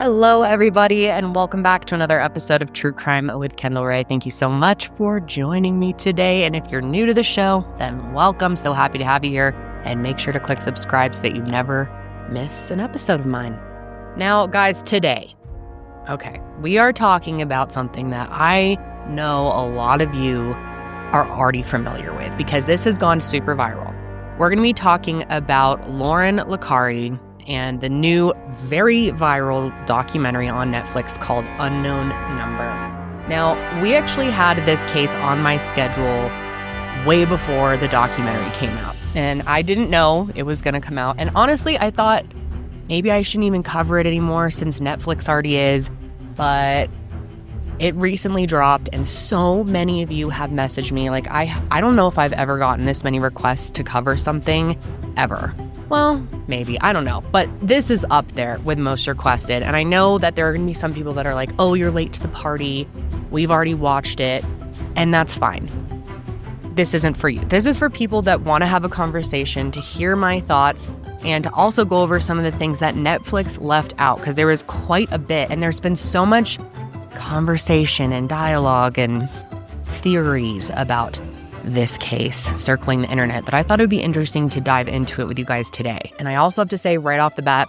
Hello, everybody, and welcome back to another episode of True Crime with Kendall Rae. Thank you so much for joining me today. And if you're new to the show, then welcome. So happy to have you here. And make sure to click subscribe so that you never miss an episode of mine. Now, guys, today, we are talking about something that I know a lot of you are already familiar with because this has gone super viral. We're going to be talking about Lauryn Licari and the new, very viral documentary on Netflix called Unknown Number. Now, we actually had this case on my schedule way before the documentary came out, and I didn't know it was going to come out. And honestly, I thought maybe I shouldn't even cover it anymore since Netflix already is, but it recently dropped, and so many of you have messaged me. Like, I don't know if I've ever gotten this many requests to cover something, ever. Well, maybe, I don't know. But this is up there with most requested. And I know that there are going to be some people that are like, oh, you're late to the party. We've already watched it. And that's fine. This isn't for you. This is for people that want to have a conversation, to hear my thoughts, and to also go over some of the things that Netflix left out, because there was quite a bit. And there's been so much conversation and dialogue and theories about this case circling the internet that I thought it would be interesting to dive into it with you guys today. And I also have to say right off the bat,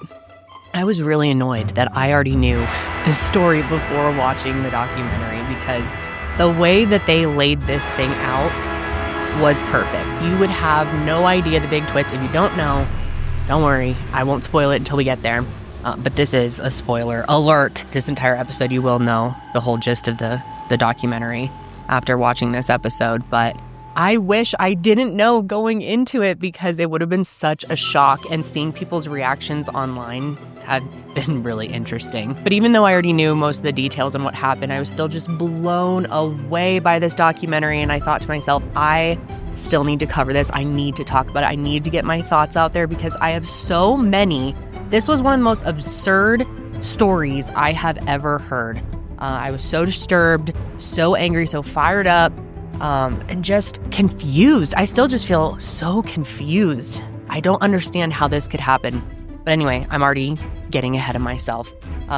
I was really annoyed that I already knew this story before watching the documentary, because the way that they laid this thing out was perfect. You would have no idea the big twist. If you don't know, don't worry, I won't spoil it until we get there. But this is a spoiler alert. This entire episode, you will know the whole gist of the documentary after watching this episode. But I wish I didn't know going into it, because it would have been such a shock, and seeing people's reactions online had been really interesting. But even though I already knew most of the details on what happened, I was still just blown away by this documentary, and I thought to myself, I still need to cover this. I need to talk about it. I need to get my thoughts out there, because I have so many. This was one of the most absurd stories I have ever heard. I was so disturbed, so angry, so fired up, and just confused. I still just feel so confused. I don't understand how this could happen. But anyway, I'm already getting ahead of myself.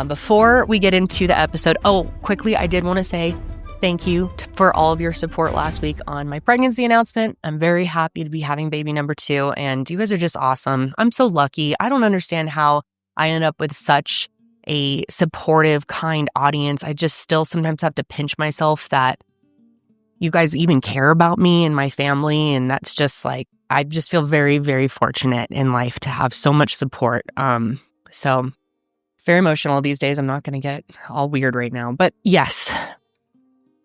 Before we get into the episode, quickly, I did want to say thank you for all of your support last week on my pregnancy announcement. I'm very happy to be having baby number 2, and you guys are just awesome. I'm so lucky. I don't understand how I end up with such a supportive, kind audience. I just still sometimes have to pinch myself that you guys even care about me and my family. And that's just like, I just feel very, very fortunate in life to have so much support. So very emotional these days. I'm not going to get all weird right now, but yes,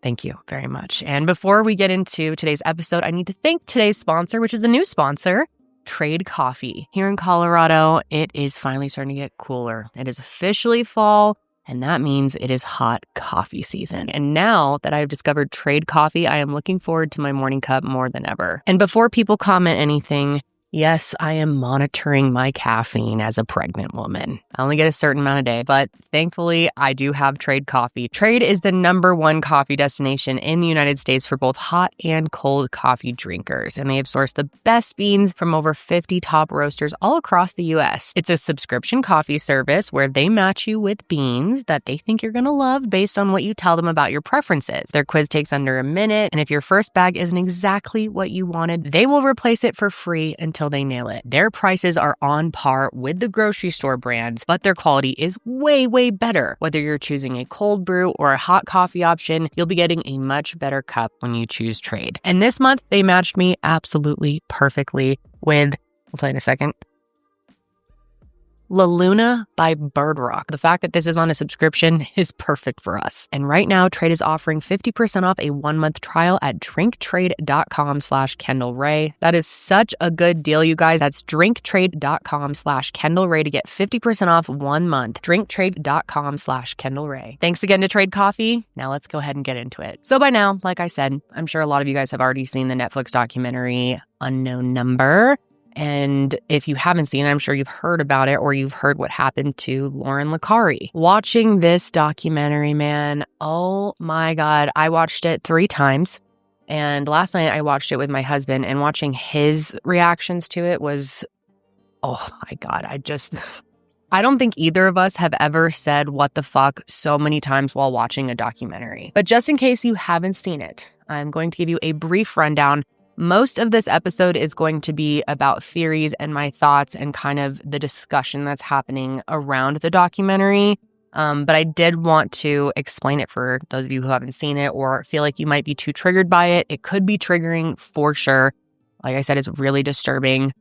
thank you very much. And before we get into today's episode, I need to thank today's sponsor, which is a new sponsor, Trade Coffee. Here in Colorado, it is finally starting to get cooler. It is officially fall, and that means it is hot coffee season. And now that I've discovered Trade Coffee, I am looking forward to my morning cup more than ever. And before people comment anything, yes, I am monitoring my caffeine as a pregnant woman. I only get a certain amount a day, but thankfully I do have Trade Coffee. Trade is the #1 coffee destination in the United States for both hot and cold coffee drinkers. And they have sourced the best beans from over 50 top roasters all across the US. It's a subscription coffee service where they match you with beans that they think you're going to love based on what you tell them about your preferences. Their quiz takes under a minute, and if your first bag isn't exactly what you wanted, they will replace it for free until they nail it. Their prices are on par with the grocery store brands, but their quality is way, way better. Whether you're choosing a cold brew or a hot coffee option, you'll be getting a much better cup when you choose Trade. And this month, they matched me absolutely perfectly with, I'll tell you in a second, La Luna by Bird Rock. The fact that this is on a subscription is perfect for us. And right now, Trade is offering 50% off a 1-month trial at drinktrade.com/Kendall Rae. That is such a good deal, you guys. That's drinktrade.com/Kendall Rae to get 50% off 1 month. Drinktrade.com/Kendall Rae. Thanks again to Trade Coffee. Now let's go ahead and get into it. So by now, like I said, I'm sure a lot of you guys have already seen the Netflix documentary Unknown Number. And if you haven't seen it, I'm sure you've heard about it, or you've heard what happened to Lauryn Licari. Watching this documentary, man, oh my God, I watched it 3 times. And last night I watched it with my husband, and watching his reactions to it was, oh my God, I don't think either of us have ever said what the fuck so many times while watching a documentary. But just in case you haven't seen it, I'm going to give you a brief rundown. Most of this episode is going to be about theories and my thoughts and kind of the discussion that's happening around the documentary. But I did want to explain it for those of you who haven't seen it or feel like you might be too triggered by it. It could be triggering for sure. Like I said, it's really disturbing.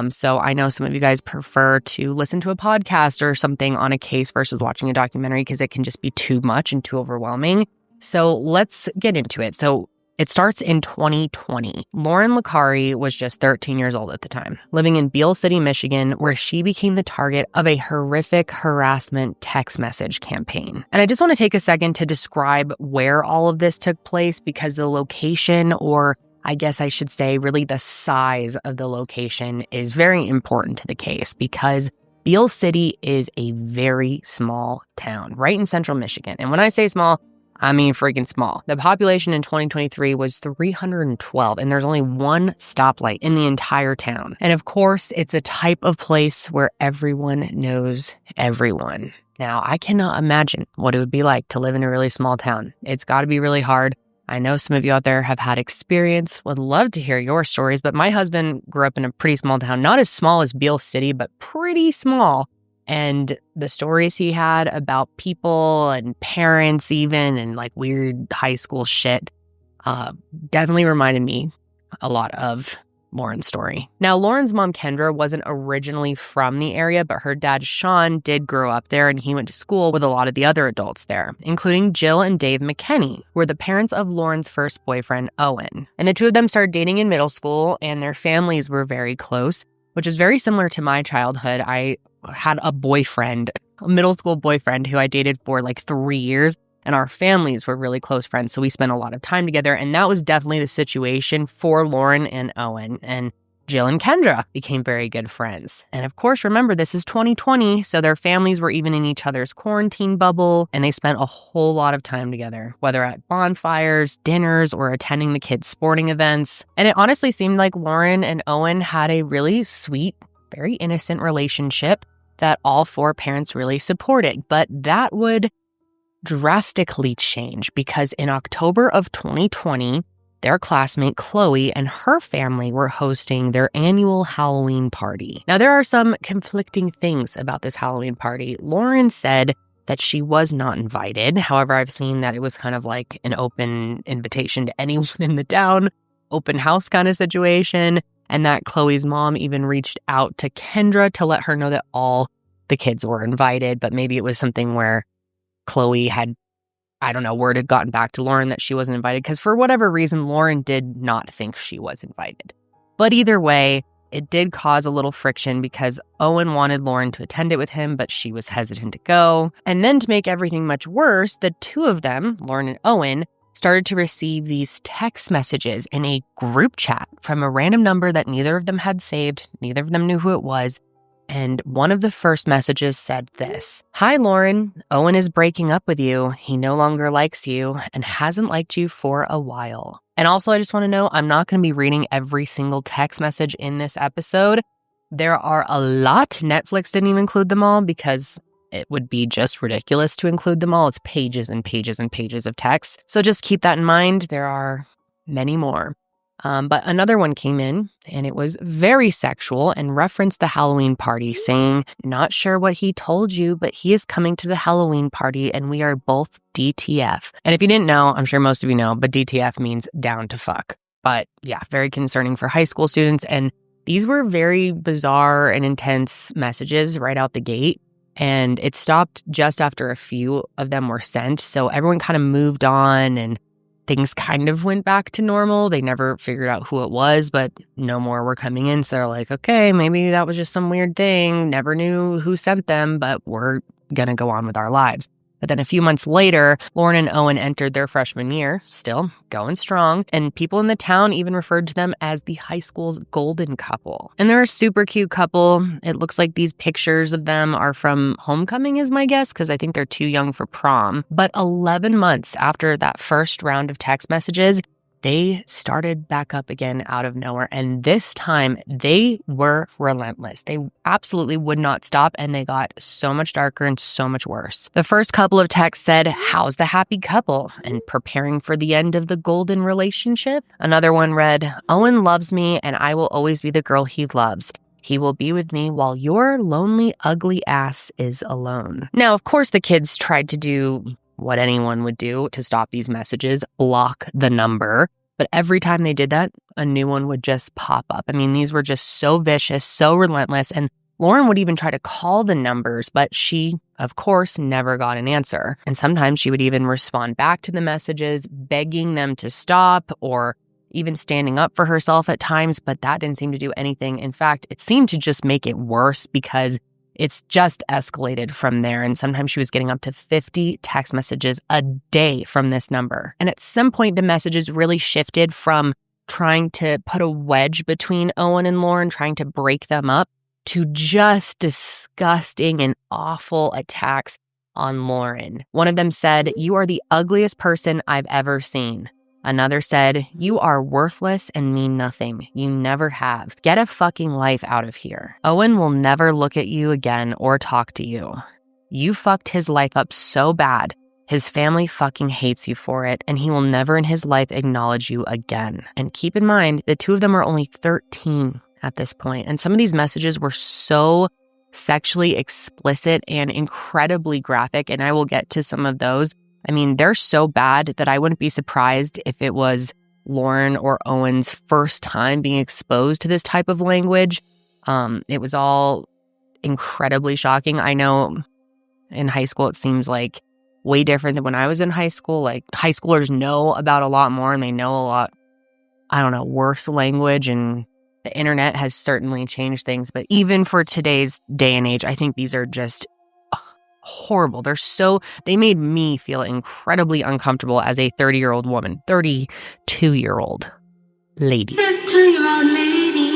So I know some of you guys prefer to listen to a podcast or something on a case versus watching a documentary because it can just be too much and too overwhelming. So let's get into it. So it starts in 2020. Lauryn Licari was just 13 years old at the time, living in Beale City, Michigan, where she became the target of a horrific harassment text message campaign. And I just want to take a second to describe where all of this took place because the location, or I guess I should say really the size of the location, is very important to the case because Beale City is a very small town right in central Michigan. And when I say small, I mean freaking small. The population in 2023 was 312, and there's only one stoplight in the entire town. And of course, it's a type of place where everyone knows everyone. Now, I cannot imagine what it would be like to live in a really small town. It's got to be really hard. I know some of you out there have had experience, would love to hear your stories, but my husband grew up in a pretty small town, not as small as Beale City, but pretty small. And the stories he had about people and parents even and like weird high school shit definitely reminded me a lot of Lauryn's story. Now, Lauryn's mom, Kendra, wasn't originally from the area, but her dad, Sean, did grow up there and he went to school with a lot of the other adults there, including Jill and Dave McKenney, who were the parents of Lauryn's first boyfriend, Owen. And the two of them started dating in middle school and their families were very close, which is very similar to my childhood. I had a middle school boyfriend who I dated for like 3 years, and our families were really close friends. So we spent a lot of time together. And that was definitely the situation for Lauryn and Owen. And Jill and Kendra became very good friends. And of course, remember, this is 2020. So their families were even in each other's quarantine bubble. And they spent a whole lot of time together, whether at bonfires, dinners, or attending the kids' sporting events. And it honestly seemed like Lauryn and Owen had a really sweet, very innocent relationship that all four parents really supported. But that would drastically change because in October of 2020, their classmate Chloe and her family were hosting their annual Halloween party. Now, there are some conflicting things about this Halloween party. Lauryn said that she was not invited. However, I've seen that it was kind of like an open invitation to anyone in the town, open house kind of situation, and that Chloe's mom even reached out to Kendra to let her know that all the kids were invited, but maybe it was something where Chloe had, I don't know, word had gotten back to Lauryn that she wasn't invited because for whatever reason, Lauryn did not think she was invited. But either way, it did cause a little friction because Owen wanted Lauryn to attend it with him, but she was hesitant to go. And then to make everything much worse, the two of them, Lauryn and Owen, started to receive these text messages in a group chat from a random number that neither of them had saved. Neither of them knew who it was. And one of the first messages said this: "Hi, Lauryn. Owen is breaking up with you. He no longer likes you and hasn't liked you for a while." And also, I just want to know, I'm not going to be reading every single text message in this episode. There are a lot. Netflix didn't even include them all because it would be just ridiculous to include them all. It's pages and pages and pages of text. So just keep that in mind. There are many more. But another one came in and it was very sexual and referenced the Halloween party, saying, "Not sure what he told you, but he is coming to the Halloween party and we are both DTF." And if you didn't know, I'm sure most of you know, but DTF means down to fuck. But yeah, very concerning for high school students. And these were very bizarre and intense messages right out the gate. And it stopped just after a few of them were sent. So everyone kind of moved on and things kind of went back to normal. They never figured out who it was, but no more were coming in. So they're like, okay, maybe that was just some weird thing. Never knew who sent them, but we're going to go on with our lives. But then a few months later, Lauryn and Owen entered their freshman year, still going strong, and people in the town even referred to them as the high school's golden couple. And they're a super cute couple. It looks like these pictures of them are from homecoming is my guess, because I think they're too young for prom. But 11 months after that first round of text messages, they started back up again out of nowhere. And this time they were relentless. They absolutely would not stop, and they got so much darker and so much worse. The first couple of texts said, "How's the happy couple?" and preparing for the end of the golden relationship. Another one read, "Owen loves me and I will always be the girl he loves. He will be with me while your lonely, ugly ass is alone." Now, of course, the kids tried to do what anyone would do to stop these messages, block the number. But every time they did that, a new one would just pop up. I mean, these were just so vicious, so relentless. And Lauryn would even try to call the numbers, but she, of course, never got an answer. And sometimes she would even respond back to the messages, begging them to stop or even standing up for herself at times, but that didn't seem to do anything. In fact, it seemed to just make it worse because it's just escalated from there. And sometimes she was getting up to 50 text messages a day from this number. And at some point, the messages really shifted from trying to put a wedge between Owen and Lauryn, trying to break them up, to just disgusting and awful attacks on Lauryn. One of them said, "You are the ugliest person I've ever seen." Another said, "You are worthless and mean nothing. You never have. Get a fucking life out of here. Owen will never look at you again or talk to you. You fucked his life up so bad. His family fucking hates you for it, and he will never in his life acknowledge you again." And keep in mind, the two of them are only 13 at this point, and some of these messages were so sexually explicit and incredibly graphic, and I will get to some of those. I mean, they're so bad that I wouldn't be surprised if it was Lauryn or Owen's first time being exposed to this type of language. It was all incredibly shocking. I know in high school, it seems like way different than when I was in high school. Like, high schoolers know about a lot more and they know a lot, worse language, and the internet has certainly changed things. But even for today's day and age, I think these are just horrible. They made me feel incredibly uncomfortable as a 32-year-old lady.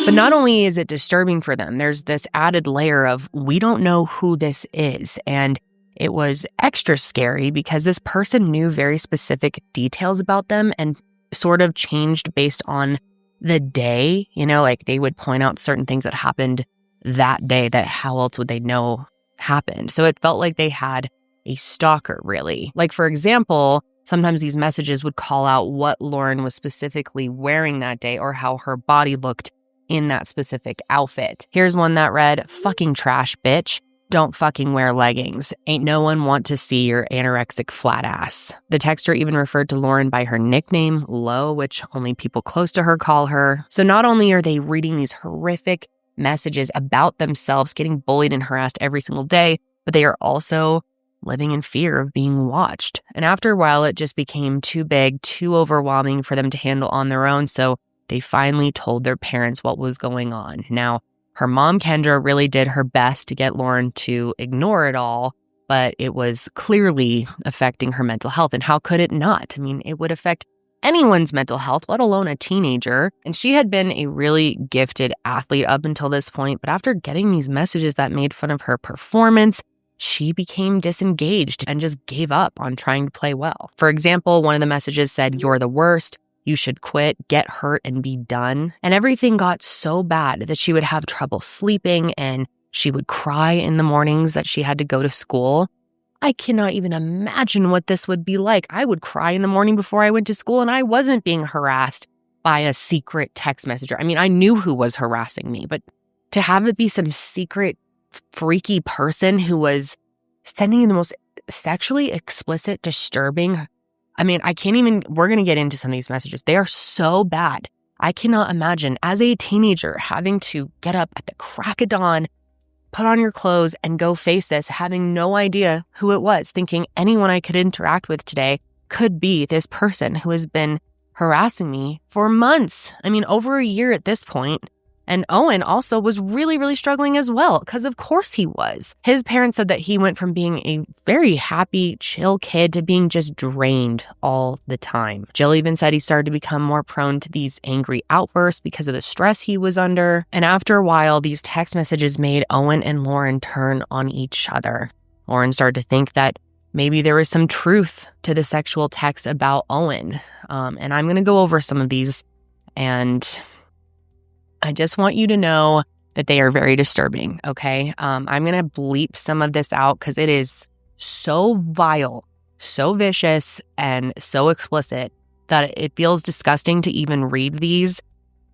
But not only is it disturbing for them, there's this added layer of, we don't know who this is. And it was extra scary because this person knew very specific details about them and sort of changed based on the day. Like, they would point out certain things that happened that day that how else would they know happened. So it felt like they had a stalker, really. Like, for example, sometimes these messages would call out what Lauryn was specifically wearing that day or how her body looked in that specific outfit. Here's one that read, "Fucking trash, bitch. Don't fucking wear leggings. Ain't no one want to see your anorexic flat ass." The texter even referred to Lauryn by her nickname, Lo, which only people close to her call her. So not only are they reading these horrific messages about themselves, getting bullied and harassed every single day, but they are also living in fear of being watched. And after a while, it just became too big, too overwhelming for them to handle on their own. So they finally told their parents what was going on. Now, her mom, Kendra, really did her best to get Lauryn to ignore it all, but it was clearly affecting her mental health. And how could it not? I mean, it would affect anyone's mental health, let alone a teenager. And she had been a really gifted athlete up until this point, but after getting these messages that made fun of her performance, she became disengaged and just gave up on trying to play well. For example, one of the messages said, "You're the worst. You should quit, get hurt, and be done." And everything got so bad that she would have trouble sleeping and she would cry in the mornings that she had to go to school. I cannot even imagine what this would be like. I would cry in the morning before I went to school, and I wasn't being harassed by a secret text messenger. I mean, I knew who was harassing me, but to have it be some secret, freaky person who was sending you the most sexually explicit, disturbing, we're going to get into some of these messages. They are so bad. I cannot imagine as a teenager having to get up at the crack of dawn, put on your clothes, and go face this, having no idea who it was, thinking anyone I could interact with today could be this person who has been harassing me for months. I mean, over a year at this point. And Owen also was really, really struggling as well, because of course he was. His parents said that he went from being a very happy, chill kid to being just drained all the time. Jill even said he started to become more prone to these angry outbursts because of the stress he was under. And after a while, these text messages made Owen and Lauryn turn on each other. Lauryn started to think that maybe there was some truth to the sexual texts about Owen. And I'm going to go over some of these, and I just want you to know that they are very disturbing, okay? I'm going to bleep some of this out because it is so vile, so vicious, and so explicit that it feels disgusting to even read these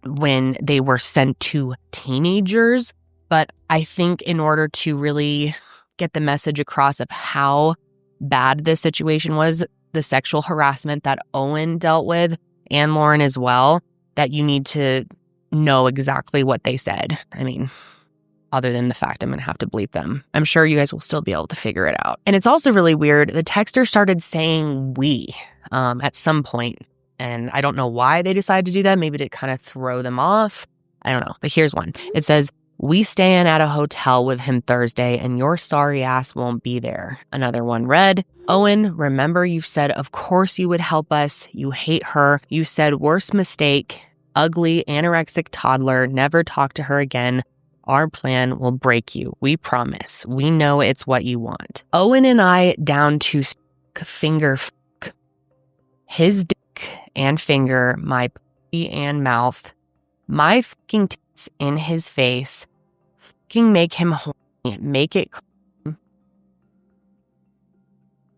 when they were sent to teenagers. But I think in order to really get the message across of how bad this situation was, the sexual harassment that Owen dealt with, and Lauryn as well, that you need to know exactly what they said. I mean, other than the fact I'm going to have to bleep them. I'm sure you guys will still be able to figure it out. And it's also really weird. The texter started saying we at some point, and I don't know why they decided to do that. Maybe to kind of throw them off. I don't know. But here's one. It says, "We staying at a hotel with him Thursday, and your sorry ass won't be there." Another one read, "Owen, remember you said of course you would help us. You hate her. You said worst mistake. Ugly, anorexic toddler. Never talk to her again. Our plan will break you. We promise. We know it's what you want." Owen and I down to finger fuck. His dick and finger, my pussy and mouth, my fucking tits in his face. Fucking make him horny. Make it.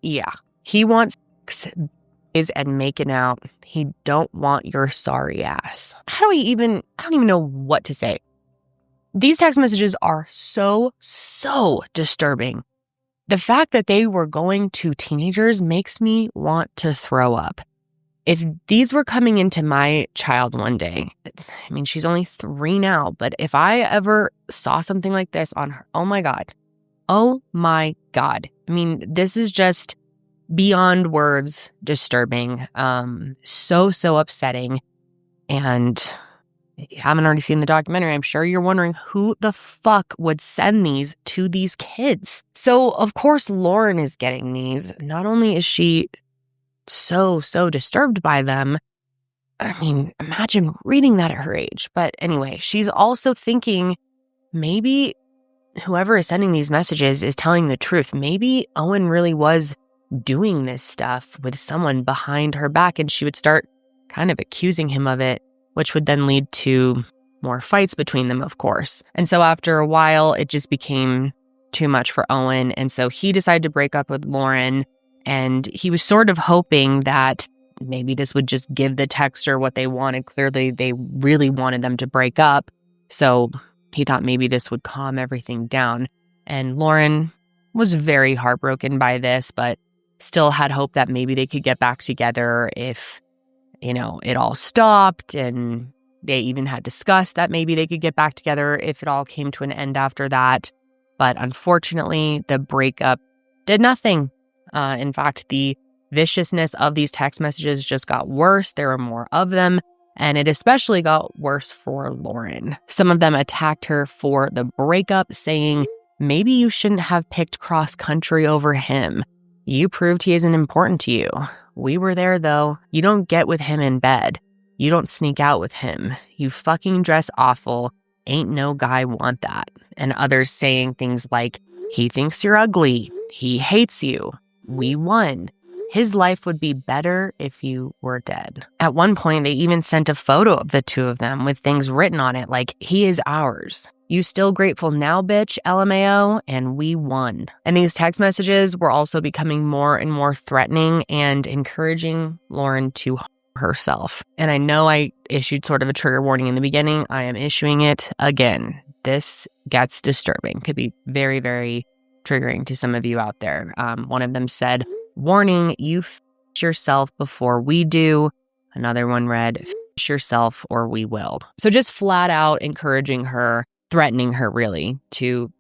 Yeah. He wants sex and making out. He don't want your sorry ass. I don't even know what to say. These text messages are so disturbing. The fact that they were going to teenagers makes me want to throw up. If these were coming into my child one day, I mean, she's only 3 now, but if I ever saw something like this on her, oh my God. I mean, this is just beyond words disturbing, so upsetting. And if you haven't already seen the documentary, I'm sure you're wondering who the fuck would send these to these kids. So, of course, Lauryn is getting these. Not only is she so disturbed by them, I mean, imagine reading that at her age. But anyway, she's also thinking maybe whoever is sending these messages is telling the truth. Maybe Owen really was doing this stuff with someone behind her back, and she would start kind of accusing him of it, which would then lead to more fights between them, of course. And so after a while, it just became too much for Owen. And so he decided to break up with Lauryn, and he was sort of hoping that maybe this would just give the texter what they wanted. Clearly, they really wanted them to break up. So he thought maybe this would calm everything down. And Lauryn was very heartbroken by this, but still had hope that maybe they could get back together if, you know, it all stopped. And they even had discussed that maybe they could get back together if it all came to an end after that. But unfortunately, the breakup did nothing. In fact, the viciousness of these text messages just got worse. There were more of them, and it especially got worse for Lauryn. Some of them attacked her for the breakup, saying, "Maybe you shouldn't have picked cross country over him. You proved he isn't important to you. We were there, though. You don't get with him in bed. You don't sneak out with him. You fucking dress awful. Ain't no guy want that." And others saying things like, "He thinks you're ugly. He hates you. We won. His life would be better if you were dead." At one point, they even sent a photo of the two of them with things written on it like, "He is ours. You still grateful now, bitch, LMAO, and we won." And these text messages were also becoming more and more threatening and encouraging Lauryn to harm herself. And I know I issued sort of a trigger warning in the beginning. I am issuing it again. This gets disturbing. Could be very, very triggering to some of you out there. One of them said, "Warning, you f*** yourself before we do." Another one read, "F*** yourself or we will." So just flat out encouraging her, threatening her really to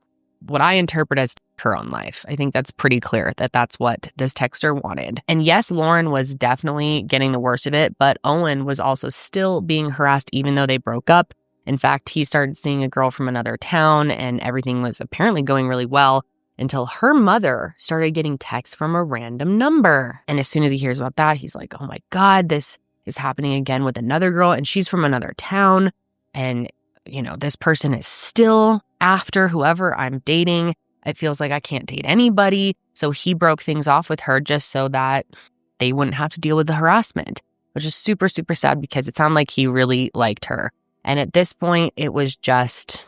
what I interpret as her own life. I think that's pretty clear that that's what this texter wanted. And yes, Lauryn was definitely getting the worst of it, but Owen was also still being harassed even though they broke up. In fact, he started seeing a girl from another town and everything was apparently going really well until her mother started getting texts from a random number. And as soon as he hears about that, he's like, "Oh my God, this is happening again with another girl and she's from another town. And, you know, this person is still after whoever I'm dating." It feels like I can't date anybody. So he broke things off with her just so that they wouldn't have to deal with the harassment, which is super, super sad because it sounded like he really liked her. And at this point, it was just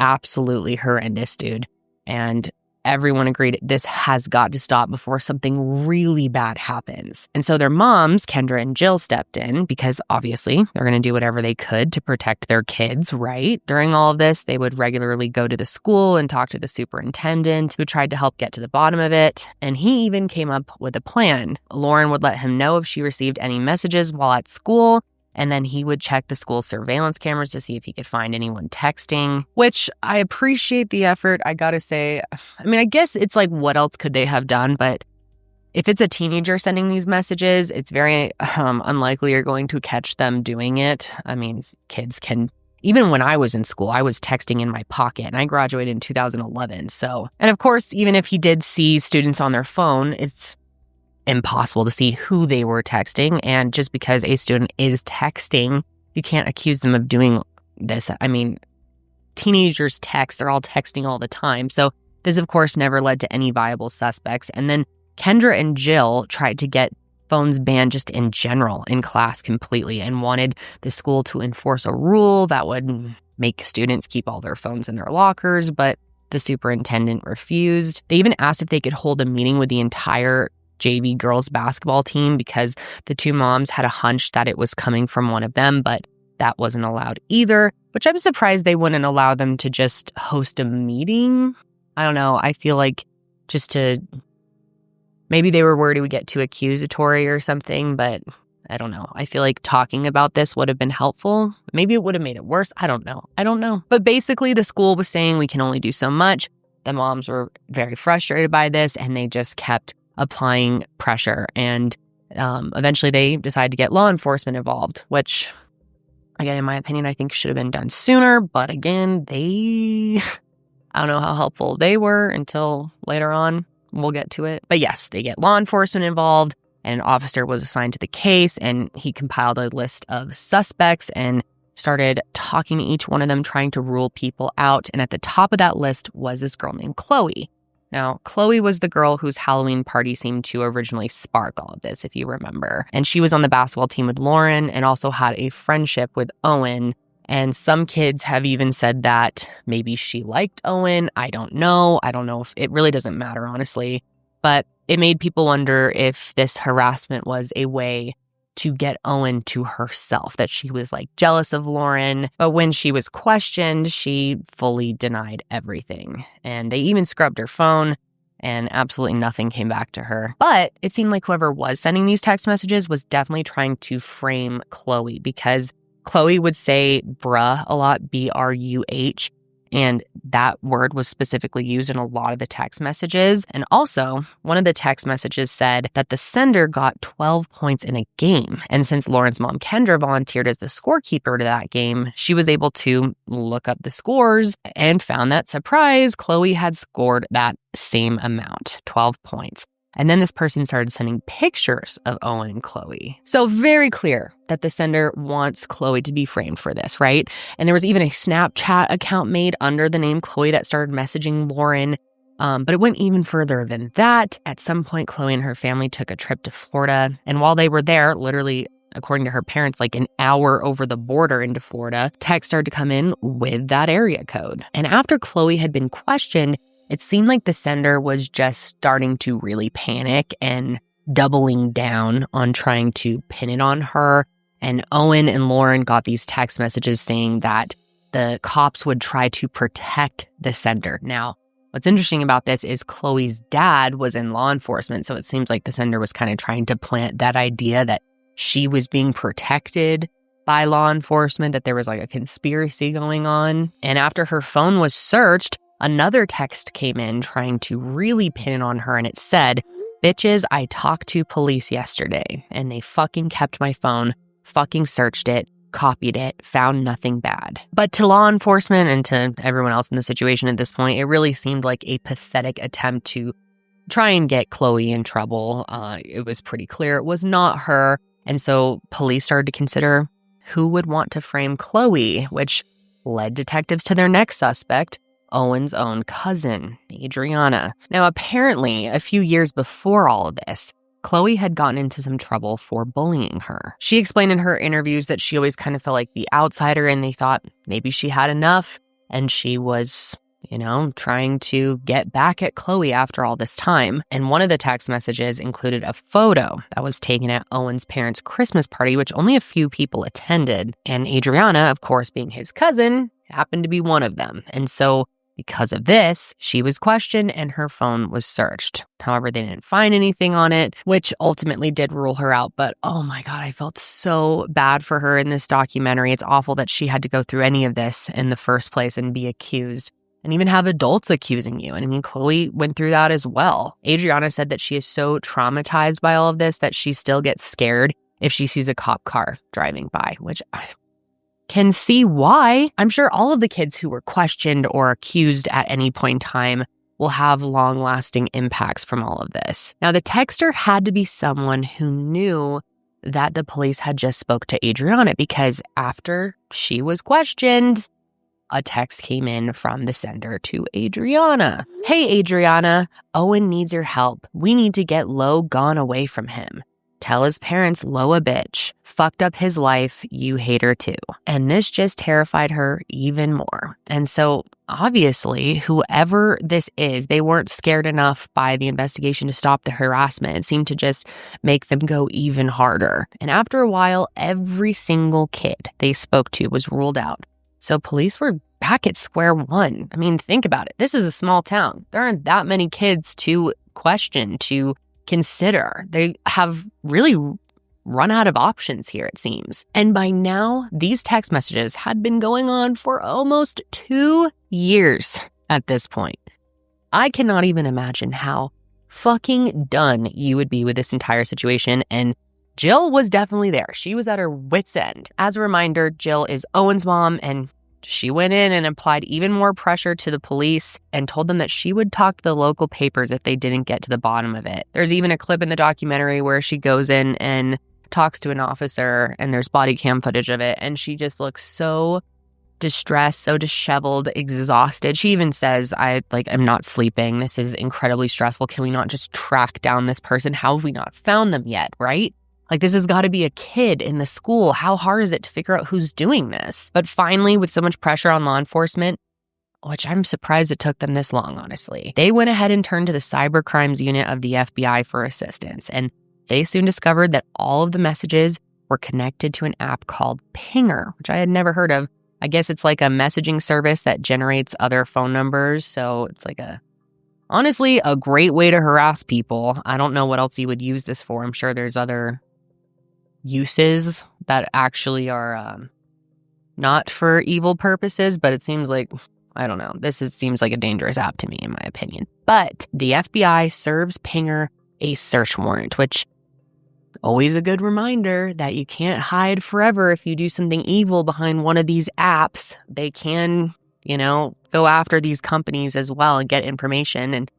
absolutely horrendous, dude. And everyone agreed this has got to stop before something really bad happens. And so their moms, Kendra and Jill, stepped in because obviously they're going to do whatever they could to protect their kids, right? During all of this, they would regularly go to the school and talk to the superintendent who tried to help get to the bottom of it. And he even came up with a plan. Lauryn would let him know if she received any messages while at school, and then he would check the school surveillance cameras to see if he could find anyone texting, which I appreciate the effort. I gotta say, I mean, I guess it's like, what else could they have done? But if it's a teenager sending these messages, it's very unlikely you're going to catch them doing it. I mean, kids can, even when I was in school, I was texting in my pocket and I graduated in 2011. So, and of course, even if he did see students on their phone, it's impossible to see who they were texting. And just because a student is texting, you can't accuse them of doing this. I mean, teenagers text, they're all texting all the time. So this, of course, never led to any viable suspects. And then Kendra and Jill tried to get phones banned just in general in class completely and wanted the school to enforce a rule that would make students keep all their phones in their lockers, but the superintendent refused. They even asked if they could hold a meeting with the entire JV girls basketball team because the two moms had a hunch that it was coming from one of them, but that wasn't allowed either, which I'm surprised they wouldn't allow them to just host a meeting. I don't know. I feel like just to, maybe they were worried it would get too accusatory or something, but I don't know. I feel like talking about this would have been helpful. Maybe it would have made it worse. I don't know. But basically the school was saying we can only do so much. The moms were very frustrated by this and they just kept applying pressure. And eventually they decided to get law enforcement involved, which, again, in my opinion, I think should have been done sooner. But again, I don't know how helpful they were until later on. We'll get to it. But yes, they get law enforcement involved and an officer was assigned to the case and he compiled a list of suspects and started talking to each one of them, trying to rule people out. And at the top of that list was this girl named Chloe. Now, Chloe was the girl whose Halloween party seemed to originally spark all of this, if you remember. And she was on the basketball team with Lauryn and also had a friendship with Owen. And some kids have even said that maybe she liked Owen. I don't know. I don't know if it really doesn't matter, honestly. But it made people wonder if this harassment was a way to get Owen to herself, that she was like jealous of Lauryn. But when she was questioned, she fully denied everything. And they even scrubbed her phone and absolutely nothing came back to her. But it seemed like whoever was sending these text messages was definitely trying to frame Chloe because Chloe would say bruh a lot, BRUH. And that word was specifically used in a lot of the text messages. And also, one of the text messages said that the sender got 12 points in a game. And since Lauryn's mom, Kendra, volunteered as the scorekeeper to that game, she was able to look up the scores and found that, surprise, Chloe had scored that same amount, 12 points. And then this person started sending pictures of Owen and Chloe. So very clear that the sender wants Chloe to be framed for this, right? And there was even a Snapchat account made under the name Chloe that started messaging Lauryn. But it went even further than that. At some point, Chloe and her family took a trip to Florida. And while they were there, literally, according to her parents, like an hour over the border into Florida, texts started to come in with that area code. And after Chloe had been questioned, it seemed like the sender was just starting to really panic and doubling down on trying to pin it on her. And Owen and Lauryn got these text messages saying that the cops would try to protect the sender. Now, what's interesting about this is Chloe's dad was in law enforcement, so it seems like the sender was kind of trying to plant that idea that she was being protected by law enforcement, that there was like a conspiracy going on. And after her phone was searched, another text came in trying to really pin it on her, and it said, "Bitches, I talked to police yesterday, and they fucking kept my phone, fucking searched it, copied it, found nothing bad." But to law enforcement and to everyone else in the situation at this point, it really seemed like a pathetic attempt to try and get Chloe in trouble. It was pretty clear it was not her, and so police started to consider who would want to frame Chloe, which led detectives to their next suspect, Owen's own cousin, Adriana. Now, apparently, a few years before all of this, Chloe had gotten into some trouble for bullying her. She explained in her interviews that she always kind of felt like the outsider, and they thought maybe she had enough, and she was, trying to get back at Chloe after all this time. And one of the text messages included a photo that was taken at Owen's parents' Christmas party, which only a few people attended. And Adriana, of course, being his cousin, happened to be one of them. And so because of this, she was questioned and her phone was searched. However, they didn't find anything on it, which ultimately did rule her out. But oh my God, I felt so bad for her in this documentary. It's awful that she had to go through any of this in the first place and be accused. And even have adults accusing you. And I mean, Chloe went through that as well. Adriana said that she is so traumatized by all of this that she still gets scared if she sees a cop car driving by, which I can see why. I'm sure all of the kids who were questioned or accused at any point in time will have long-lasting impacts from all of this. Now, the texter had to be someone who knew that the police had just spoke to Adriana, because after she was questioned, a text came in from the sender to Adriana. Hey, Adriana, Owen needs your help. We need to get Lo gone away from him. Tell his parents Lo a bitch. Fucked up his life. You hate her too. And this just terrified her even more. And so obviously, whoever this is, they weren't scared enough by the investigation to stop the harassment. It seemed to just make them go even harder. And after a while, every single kid they spoke to was ruled out. So police were back at square one. I mean, think about it. This is a small town. There aren't that many kids to question, to consider. They have really run out of options here, it seems. And by now, these text messages had been going on for almost 2 years at this point. I cannot even imagine how fucking done you would be with this entire situation. And Jill was definitely there. She was at her wit's end. As a reminder, Jill is Owen's mom, and she went in and applied even more pressure to the police and told them that she would talk to the local papers if they didn't get to the bottom of it. There's even a clip in the documentary where she goes in and talks to an officer, and there's body cam footage of it, and she just looks so distressed, so disheveled, exhausted. She even says, I'm not sleeping. This is incredibly stressful. Can we not just track down this person? How have we not found them yet, right? This has got to be a kid in the school. How hard is it to figure out who's doing this? But finally, with so much pressure on law enforcement, which I'm surprised it took them this long, honestly, they went ahead and turned to the cyber crimes unit of the FBI for assistance. And they soon discovered that all of the messages were connected to an app called Pinger, which I had never heard of. I guess it's like a messaging service that generates other phone numbers. So it's honestly, a great way to harass people. I don't know what else you would use this for. I'm sure there's other uses that actually are not for evil purposes, but it seems like, I don't know, seems like a dangerous app to me, in my opinion. But the FBI serves Pinger a search warrant, which always a good reminder that you can't hide forever. If you do something evil behind one of these apps, they can, go after these companies as well and get information. And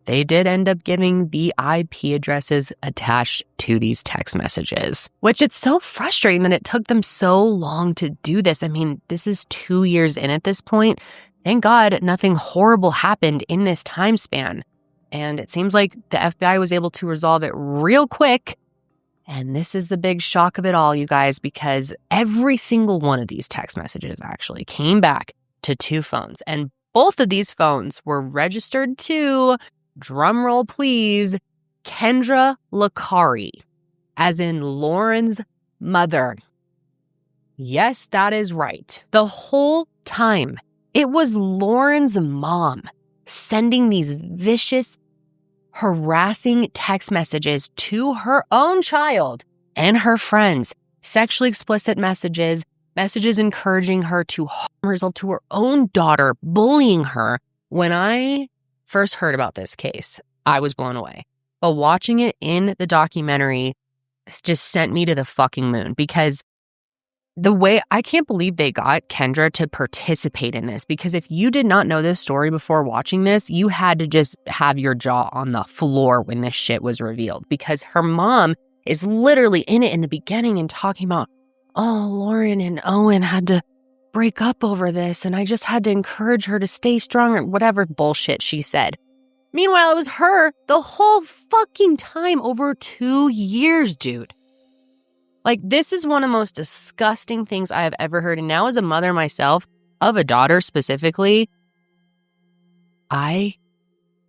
they did end up giving the IP addresses attached to these text messages, which it's so frustrating that it took them so long to do this. I mean, this is 2 years in at this point. Thank God nothing horrible happened in this time span. And it seems like the FBI was able to resolve it real quick. And this is the big shock of it all, you guys, because every single one of these text messages actually came back to 2 phones. And both of these phones were registered to, drumroll please, Kendra Licari, as in Lauryn's mother. Yes, that is right. The whole time, it was Lauryn's mom sending these vicious, harassing text messages to her own child and her friends, sexually explicit messages encouraging her to harm herself, to her own daughter, bullying her. When I first heard about this case, I was blown away. But watching it in the documentary just sent me to the fucking moon, because the way, I can't believe they got Kendra to participate in this, because if you did not know this story before watching this, you had to just have your jaw on the floor when this shit was revealed, because her mom is literally in it in the beginning and talking about, oh, Lauryn and Owen had to break up over this, and I just had to encourage her to stay strong, or whatever bullshit she said. Meanwhile, it was her the whole fucking time, over 2 years, dude. Like, this is one of the most disgusting things I have ever heard. And now as a mother myself, of a daughter specifically, I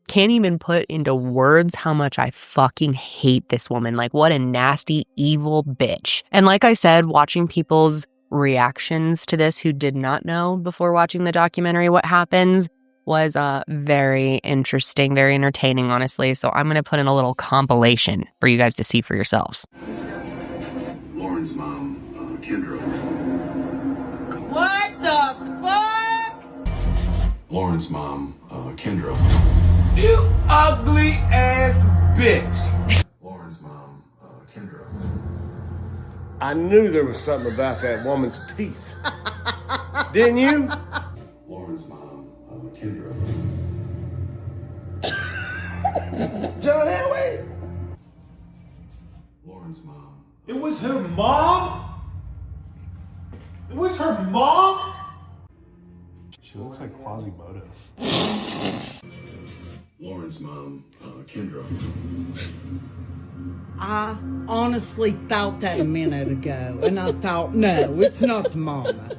can't even put into words how much I fucking hate this woman. Like, what a nasty, evil bitch. And like I said, watching people's reactions to this who did not know before watching the documentary what happens was very interesting, very entertaining, honestly. So I'm going to put in a little compilation for you guys to see for yourselves. Lauryn's mom, Kendall. What the fuck? Lauryn's mom, Kendall. You ugly ass bitch. Lauryn's mom, Kendall. I knew there was something about that woman's teeth. Didn't you? Lauryn's mom, Kendall. John Elway. Lauryn's mom. It was her mom? It was her mom? She looks like Quasimodo. Lauryn's mom, Kendall. I honestly thought that a minute ago, and I thought, no, it's not the mama.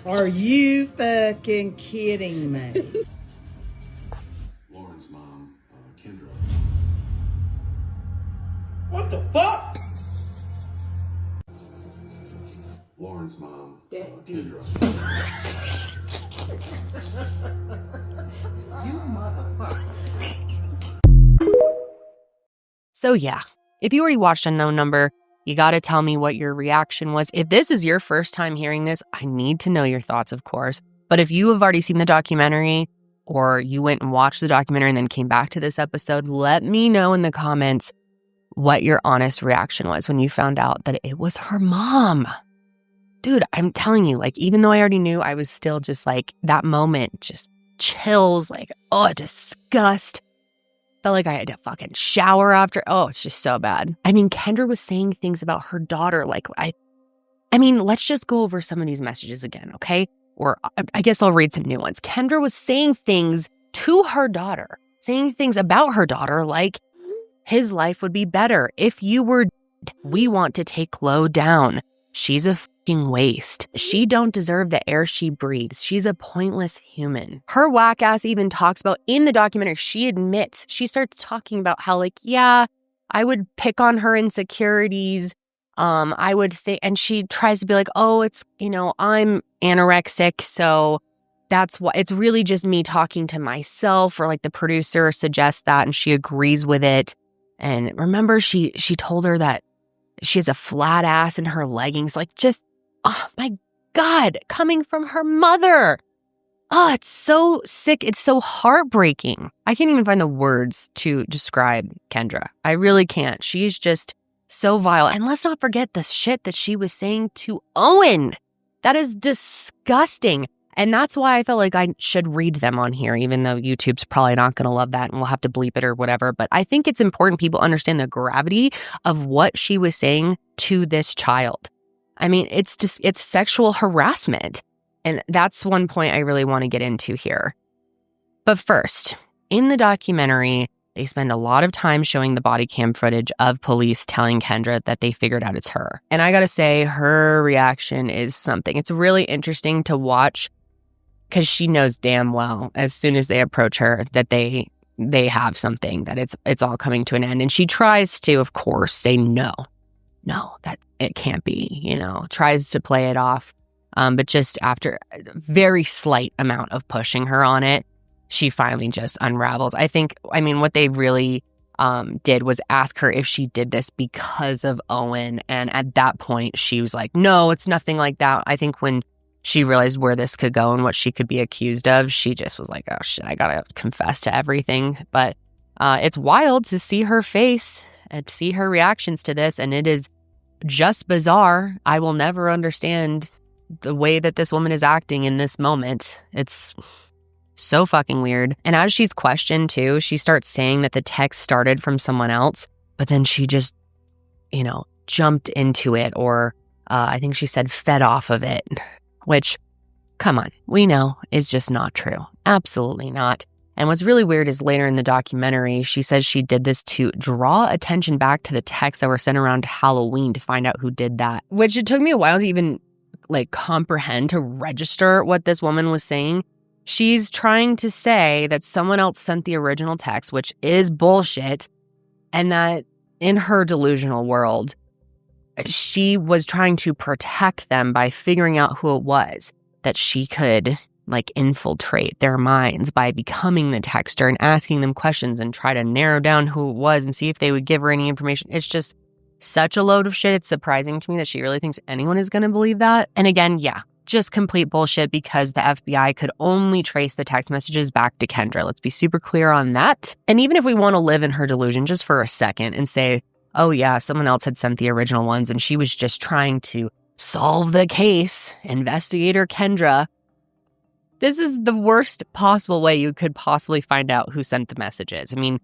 Are you fucking kidding me? Lauryn's mom, Kendall. What the fuck? Lauryn's mom, Kendall. You motherfucker. So yeah, if you already watched Unknown Number, you got to tell me what your reaction was. If this is your first time hearing this, I need to know your thoughts, of course. But if you have already seen the documentary, or you went and watched the documentary and then came back to this episode, let me know in the comments what your honest reaction was when you found out that it was her mom. Dude, I'm telling you, like, even though I already knew, I was still just like, that moment, just chills, like, oh, disgust. Felt like I had to fucking shower after. Oh, it's just so bad. I mean, Kendra was saying things about her daughter. Like, I mean, let's just go over some of these messages again, okay? Or I guess I'll read some new ones. Kendra was saying things to her daughter, saying things about her daughter like, his life would be better if you were dead. We want to take Lo down. She's a fucking waste. She don't deserve the air she breathes. She's a pointless human. Her whack ass even talks about in the documentary, she admits, she starts talking about how, like, yeah, I would pick on her insecurities. I would think, and she tries to be like, oh, it's, you know, I'm anorexic, so that's why it's really just me talking to myself, or like the producer suggests that and she agrees with it. And remember, she told her that she has a flat ass in her leggings, like, just, oh my God, coming from her mother. Oh, it's so sick. It's so heartbreaking. I can't even find the words to describe Kendra. I really can't. She's just so vile. And let's not forget the shit that she was saying to Owen. That is disgusting. And that's why I felt like I should read them on here, even though YouTube's probably not going to love that and we'll have to bleep it or whatever. But I think it's important people understand the gravity of what she was saying to this child. I mean, it's sexual harassment. And that's one point I really want to get into here. But first, in the documentary, they spend a lot of time showing the body cam footage of police telling Kendra that they figured out it's her. And I got to say, her reaction is something. It's really interesting to watch because she knows damn well as soon as they approach her that they have something, that it's all coming to an end. And she tries to, of course, say no, that it can't be, you know, tries to play it off. But just after a very slight amount of pushing her on it, she finally just unravels. I mean, what they really did was ask her if she did this because of Owen. And at that point, she was like, no, it's nothing like that. I think when she realized where this could go and what she could be accused of, she just was like, oh shit, I gotta confess to everything. But it's wild to see her face and see her reactions to this. And it is just bizarre. I will never understand the way that this woman is acting in this moment. It's so fucking weird. And as she's questioned too, she starts saying that the text started from someone else, but then she just, you know, jumped into it, or I think she said fed off of it. which, come on, we know is just not true. Absolutely not. And what's really weird is later in the documentary, she says she did this to draw attention back to the texts that were sent around Halloween to find out who did that, which it took me a while to even comprehend, to register what this woman was saying. She's trying to say that someone else sent the original text, which is bullshit, and that in her delusional world, she was trying to protect them by figuring out who it was, that she could infiltrate their minds by becoming the texter and asking them questions and try to narrow down who it was and see if they would give her any information. It's just such a load of shit. It's surprising to me that she really thinks anyone is going to believe that. And again, yeah, just complete bullshit, because the FBI could only trace the text messages back to Kendra. Let's be super clear on that. And even if we want to live in her delusion just for a second and say, oh yeah, someone else had sent the original ones and she was just trying to solve the case, investigator Kendra, this is the worst possible way you could possibly find out who sent the messages. I mean,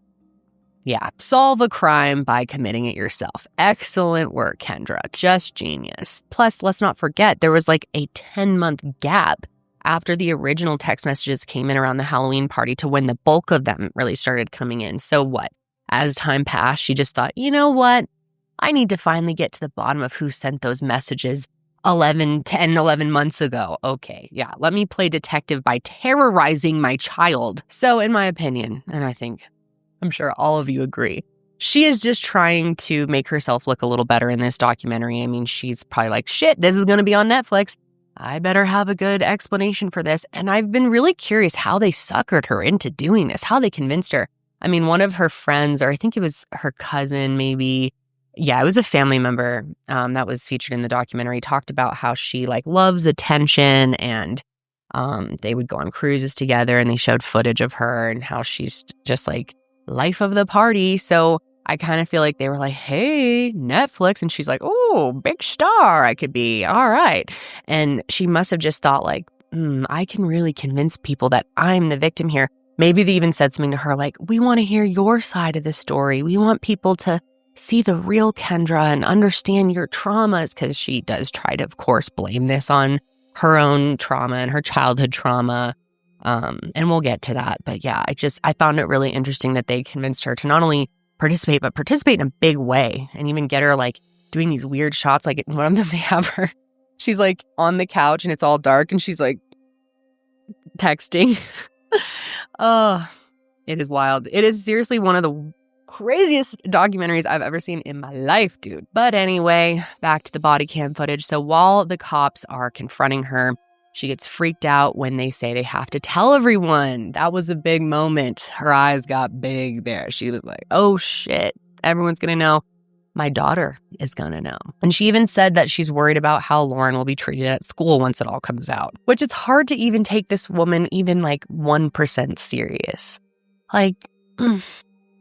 yeah, solve a crime by committing it yourself. Excellent work, Kendra. Just genius. Plus, let's not forget, there was a 10-month gap after the original text messages came in around the Halloween party to when the bulk of them really started coming in. So what? As time passed, she just thought, you know what? I need to finally get to the bottom of who sent those messages 11 months ago. Okay, yeah, let me play detective by terrorizing my child. So in my opinion, and I'm sure all of you agree, she is just trying to make herself look a little better in this documentary. I mean, she's probably like, shit, this is going to be on Netflix. I better have a good explanation for this. And I've been really curious how they suckered her into doing this, how they convinced her. I mean, one of her friends, or I think it was her cousin, maybe. Yeah, it was a family member that was featured in the documentary, talked about how she loves attention, and they would go on cruises together, and they showed footage of her and how she's just life of the party. So I kind of feel like they were like, hey, Netflix. And she's like, oh, big star I could be. All right. And she must have just thought I can really convince people that I'm the victim here. Maybe they even said something to her we want to hear your side of the story. We want people to see the real Kendra and understand your traumas, because she does try to, of course, blame this on her own trauma and her childhood trauma. And we'll get to that. But yeah, I found it really interesting that they convinced her to not only participate, but participate in a big way, and even get her doing these weird shots. In one of them, they have her, she's on the couch and it's all dark and she's texting. Oh, it is wild. It is seriously one of the craziest documentaries I've ever seen in my life, dude. But anyway, back to the body cam footage. So while the cops are confronting her, she gets freaked out when they say they have to tell everyone. That was a big moment. Her eyes got big there. She was like, oh shit, everyone's gonna know. My daughter is gonna know. And she even said that she's worried about how Lauryn will be treated at school once it all comes out, which it's hard to even take this woman even 1% serious.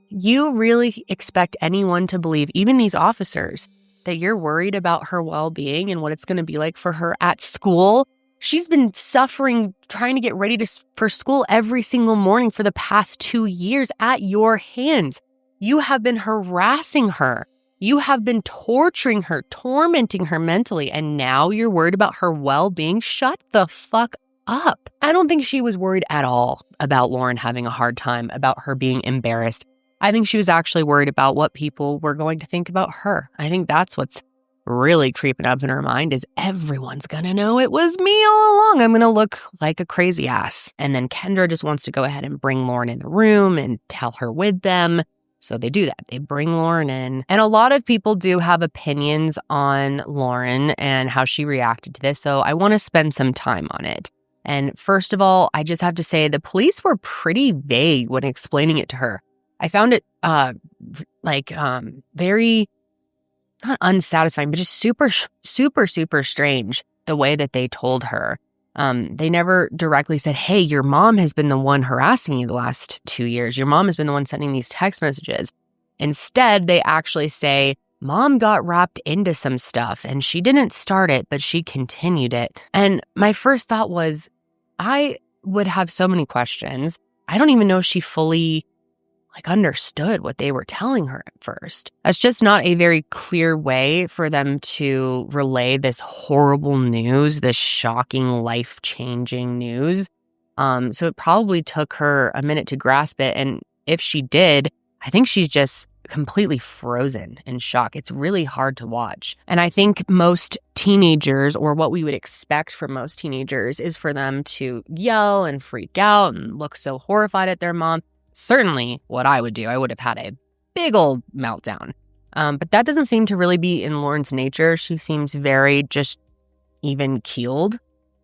You really expect anyone to believe, even these officers, that you're worried about her well-being and what it's going to be like for her at school? She's been suffering trying to get ready for school every single morning for the past 2 years at your hands. You have been harassing her. You have been torturing her, tormenting her mentally, and now you're worried about her well-being? Shut the fuck up. I don't think she was worried at all about Lauryn having a hard time, about her being embarrassed. I think she was actually worried about what people were going to think about her. I think that's what's really creeping up in her mind, is everyone's gonna know it was me all along. I'm gonna look like a crazy ass. And then Kendra just wants to go ahead and bring Lauryn in the room and tell her with them. So they do that. They bring Lauryn in. And a lot of people do have opinions on Lauryn and how she reacted to this. So I want to spend some time on it. And first of all, I just have to say the police were pretty vague when explaining it to her. I found it very, not unsatisfying, but just super, super, super strange the way that they told her. They never directly said, hey, your mom has been the one harassing you the last 2 years. Your mom has been the one sending these text messages. Instead, they actually say, mom got wrapped into some stuff and she didn't start it, but she continued it. And my first thought was, I would have so many questions. I don't even know if she fully understood what they were telling her at first. That's just not a very clear way for them to relay this horrible news, this shocking, life-changing news. So it probably took her a minute to grasp it. And if she did, I think she's just completely frozen in shock. It's really hard to watch. And I think most teenagers, or what we would expect from most teenagers, is for them to yell and freak out and look so horrified at their mom. Certainly what I would do. I would have had a big old meltdown. But that doesn't seem to really be in Lauryn's nature. She seems very just even-keeled.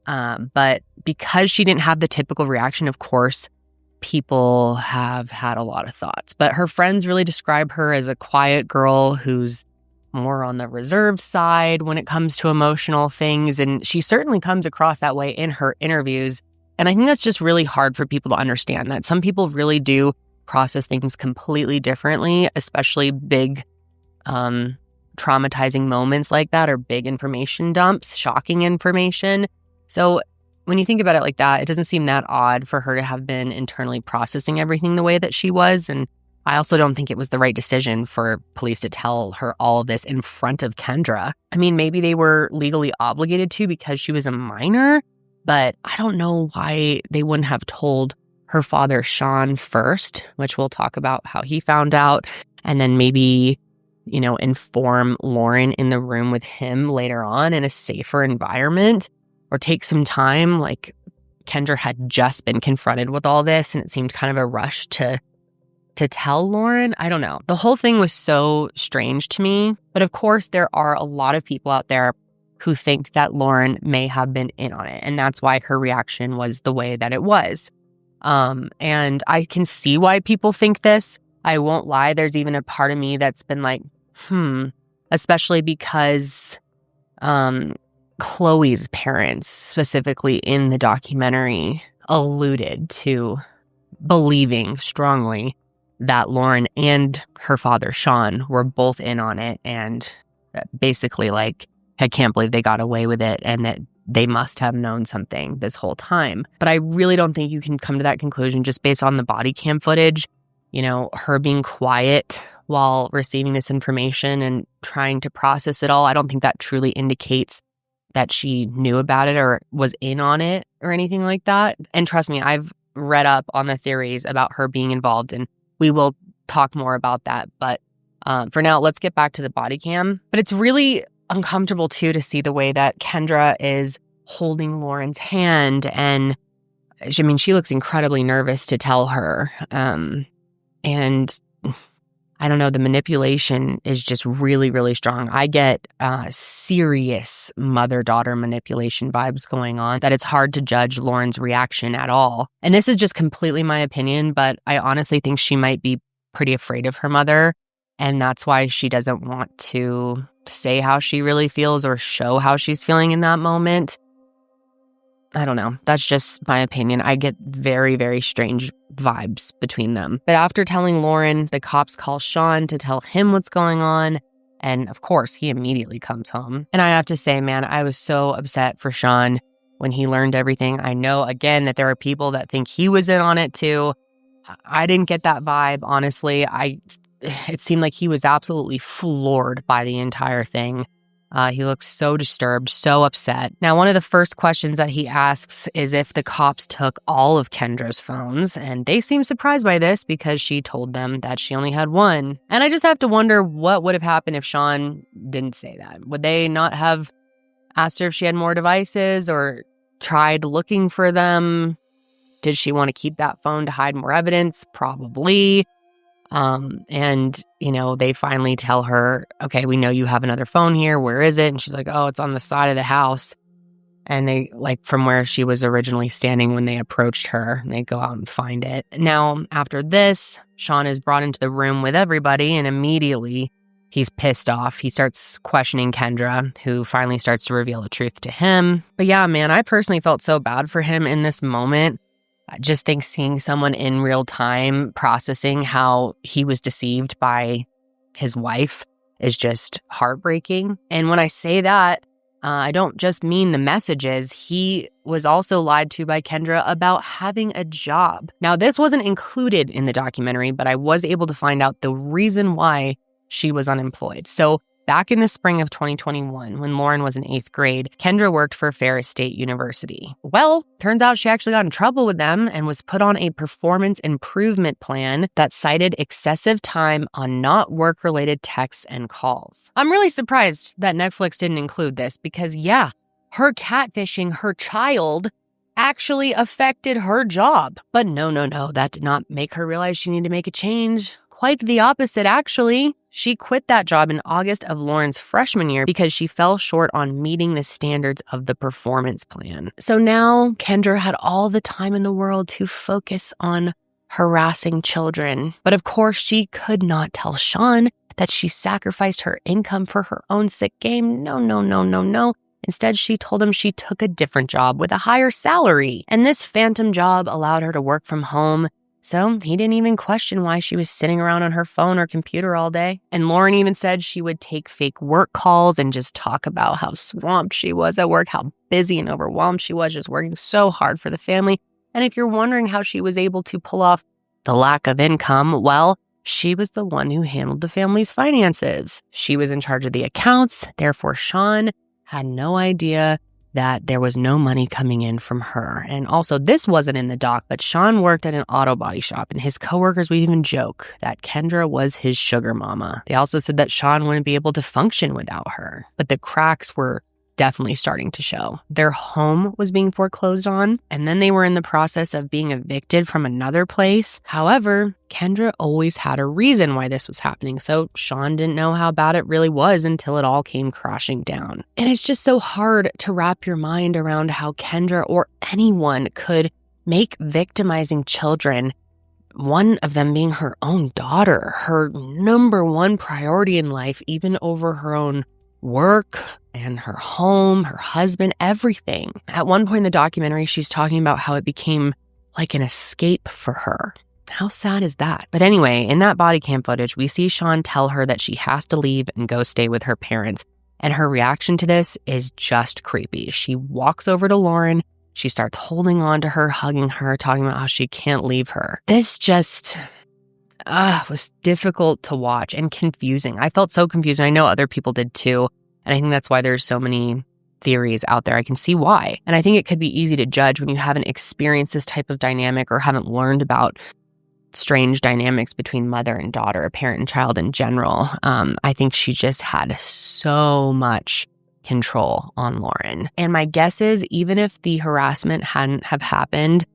But because she didn't have the typical reaction, of course, people have had a lot of thoughts. But her friends really describe her as a quiet girl who's more on the reserved side when it comes to emotional things. And she certainly comes across that way in her interviews. And I think that's just really hard for people to understand, that some people really do process things completely differently, especially big traumatizing moments like that, or big information dumps, shocking information. So when you think about it like that, it doesn't seem that odd for her to have been internally processing everything the way that she was. And I also don't think it was the right decision for police to tell her all of this in front of Kendra. I mean, maybe they were legally obligated to because she was a minor, but I don't know why they wouldn't have told her father, Sean, first, which we'll talk about how he found out, and then maybe, inform Lauryn in the room with him later on in a safer environment, or take some time. Like, Kendra had just been confronted with all this, and it seemed kind of a rush to tell Lauryn. I don't know. The whole thing was so strange to me. But of course, there are a lot of people out there who think that Lauryn may have been in on it. And that's why her reaction was the way that it was. And I can see why people think this. I won't lie. There's even a part of me that's been like, especially because Chloe's parents, specifically in the documentary, alluded to believing strongly that Lauryn and her father, Sean, were both in on it, and basically like, I can't believe they got away with it, and that they must have known something this whole time. But I really don't think you can come to that conclusion just based on the body cam footage. Her being quiet while receiving this information and trying to process it all. I don't think that truly indicates that she knew about it or was in on it or anything like that. And trust me, I've read up on the theories about her being involved, and we will talk more about that. But for now, let's get back to the body cam. But it's really uncomfortable, too, to see the way that Kendra is holding Lauryn's hand. And she looks incredibly nervous to tell her. And I don't know, the manipulation is just really, really strong. I get serious mother-daughter manipulation vibes going on, that it's hard to judge Lauryn's reaction at all. And this is just completely my opinion, but I honestly think she might be pretty afraid of her mother. And that's why she doesn't want to say how she really feels or show how she's feeling in that moment. I don't know. That's just my opinion. I get very, very strange vibes between them. But after telling Lauryn, the cops call Sean to tell him what's going on. And of course, he immediately comes home. And I have to say, man, I was so upset for Sean when he learned everything. I know, again, that there are people that think he was in on it too. I didn't get that vibe, honestly. It seemed like he was absolutely floored by the entire thing. He looks so disturbed, so upset. Now, one of the first questions that he asks is if the cops took all of Kendra's phones, and they seem surprised by this because she told them that she only had one. And I just have to wonder what would have happened if Sean didn't say that. Would they not have asked her if she had more devices or tried looking for them? Did she want to keep that phone to hide more evidence? Probably. And they finally tell her, okay, we know you have another phone here. Where is it? And she's like, oh, it's on the side of the house. And they, from where she was originally standing when they approached her, and they go out and find it. Now, after this, Sean is brought into the room with everybody, and immediately he's pissed off. He starts questioning Kendra, who finally starts to reveal the truth to him. But yeah, man, I personally felt so bad for him in this moment. I just think seeing someone in real time processing how he was deceived by his wife is just heartbreaking. And when I say that, I don't just mean the messages. He was also lied to by Kendra about having a job. Now, this wasn't included in the documentary, but I was able to find out the reason why she was unemployed. So back in the spring of 2021, when Lauryn was in 8th grade, Kendra worked for Ferris State University. Well, turns out she actually got in trouble with them and was put on a performance improvement plan that cited excessive time on not work-related texts and calls. I'm really surprised that Netflix didn't include this because, yeah, her catfishing her child actually affected her job. But no, that did not make her realize she needed to make a change. Quite the opposite, actually. She quit that job in August of Lauryn's freshman year because she fell short on meeting the standards of the performance plan. So now Kendra had all the time in the world to focus on harassing children. But of course, she could not tell Sean that she sacrificed her income for her own sick game. No. Instead, she told him she took a different job with a higher salary. And this phantom job allowed her to work from home. So he didn't even question why she was sitting around on her phone or computer all day. And Lauryn even said she would take fake work calls and just talk about how swamped she was at work, how busy and overwhelmed she was, just working so hard for the family. And if you're wondering how she was able to pull off the lack of income, well, she was the one who handled the family's finances. She was in charge of the accounts. Therefore, Sean had no idea that there was no money coming in from her. And also, this wasn't in the doc, but Sean worked at an auto body shop, and his coworkers would even joke that Kendra was his sugar mama. They also said that Sean wouldn't be able to function without her, but the cracks were definitely starting to show. Their home was being foreclosed on, and then they were in the process of being evicted from another place. However, Kendra always had a reason why this was happening, so Sean didn't know how bad it really was until it all came crashing down. And it's just so hard to wrap your mind around how Kendra or anyone could make victimizing children, one of them being her own daughter, her number one priority in life, even over her own work and her home, her husband, everything. At one point in the documentary, she's talking about how it became like an escape for her. How sad is that? But anyway, in that body cam footage, we see Sean tell her that she has to leave and go stay with her parents. And her reaction to this is just creepy. She walks over to Lauryn. She starts holding on to her, hugging her, talking about how she can't leave her. This just was difficult to watch and confusing. I felt so confused, and I know other people did too. And I think that's why there's so many theories out there. I can see why. And I think it could be easy to judge when you haven't experienced this type of dynamic or haven't learned about strange dynamics between mother and daughter, a parent and child in general. I think she just had so much control on Lauryn. And my guess is, even if the harassment hadn't have happened,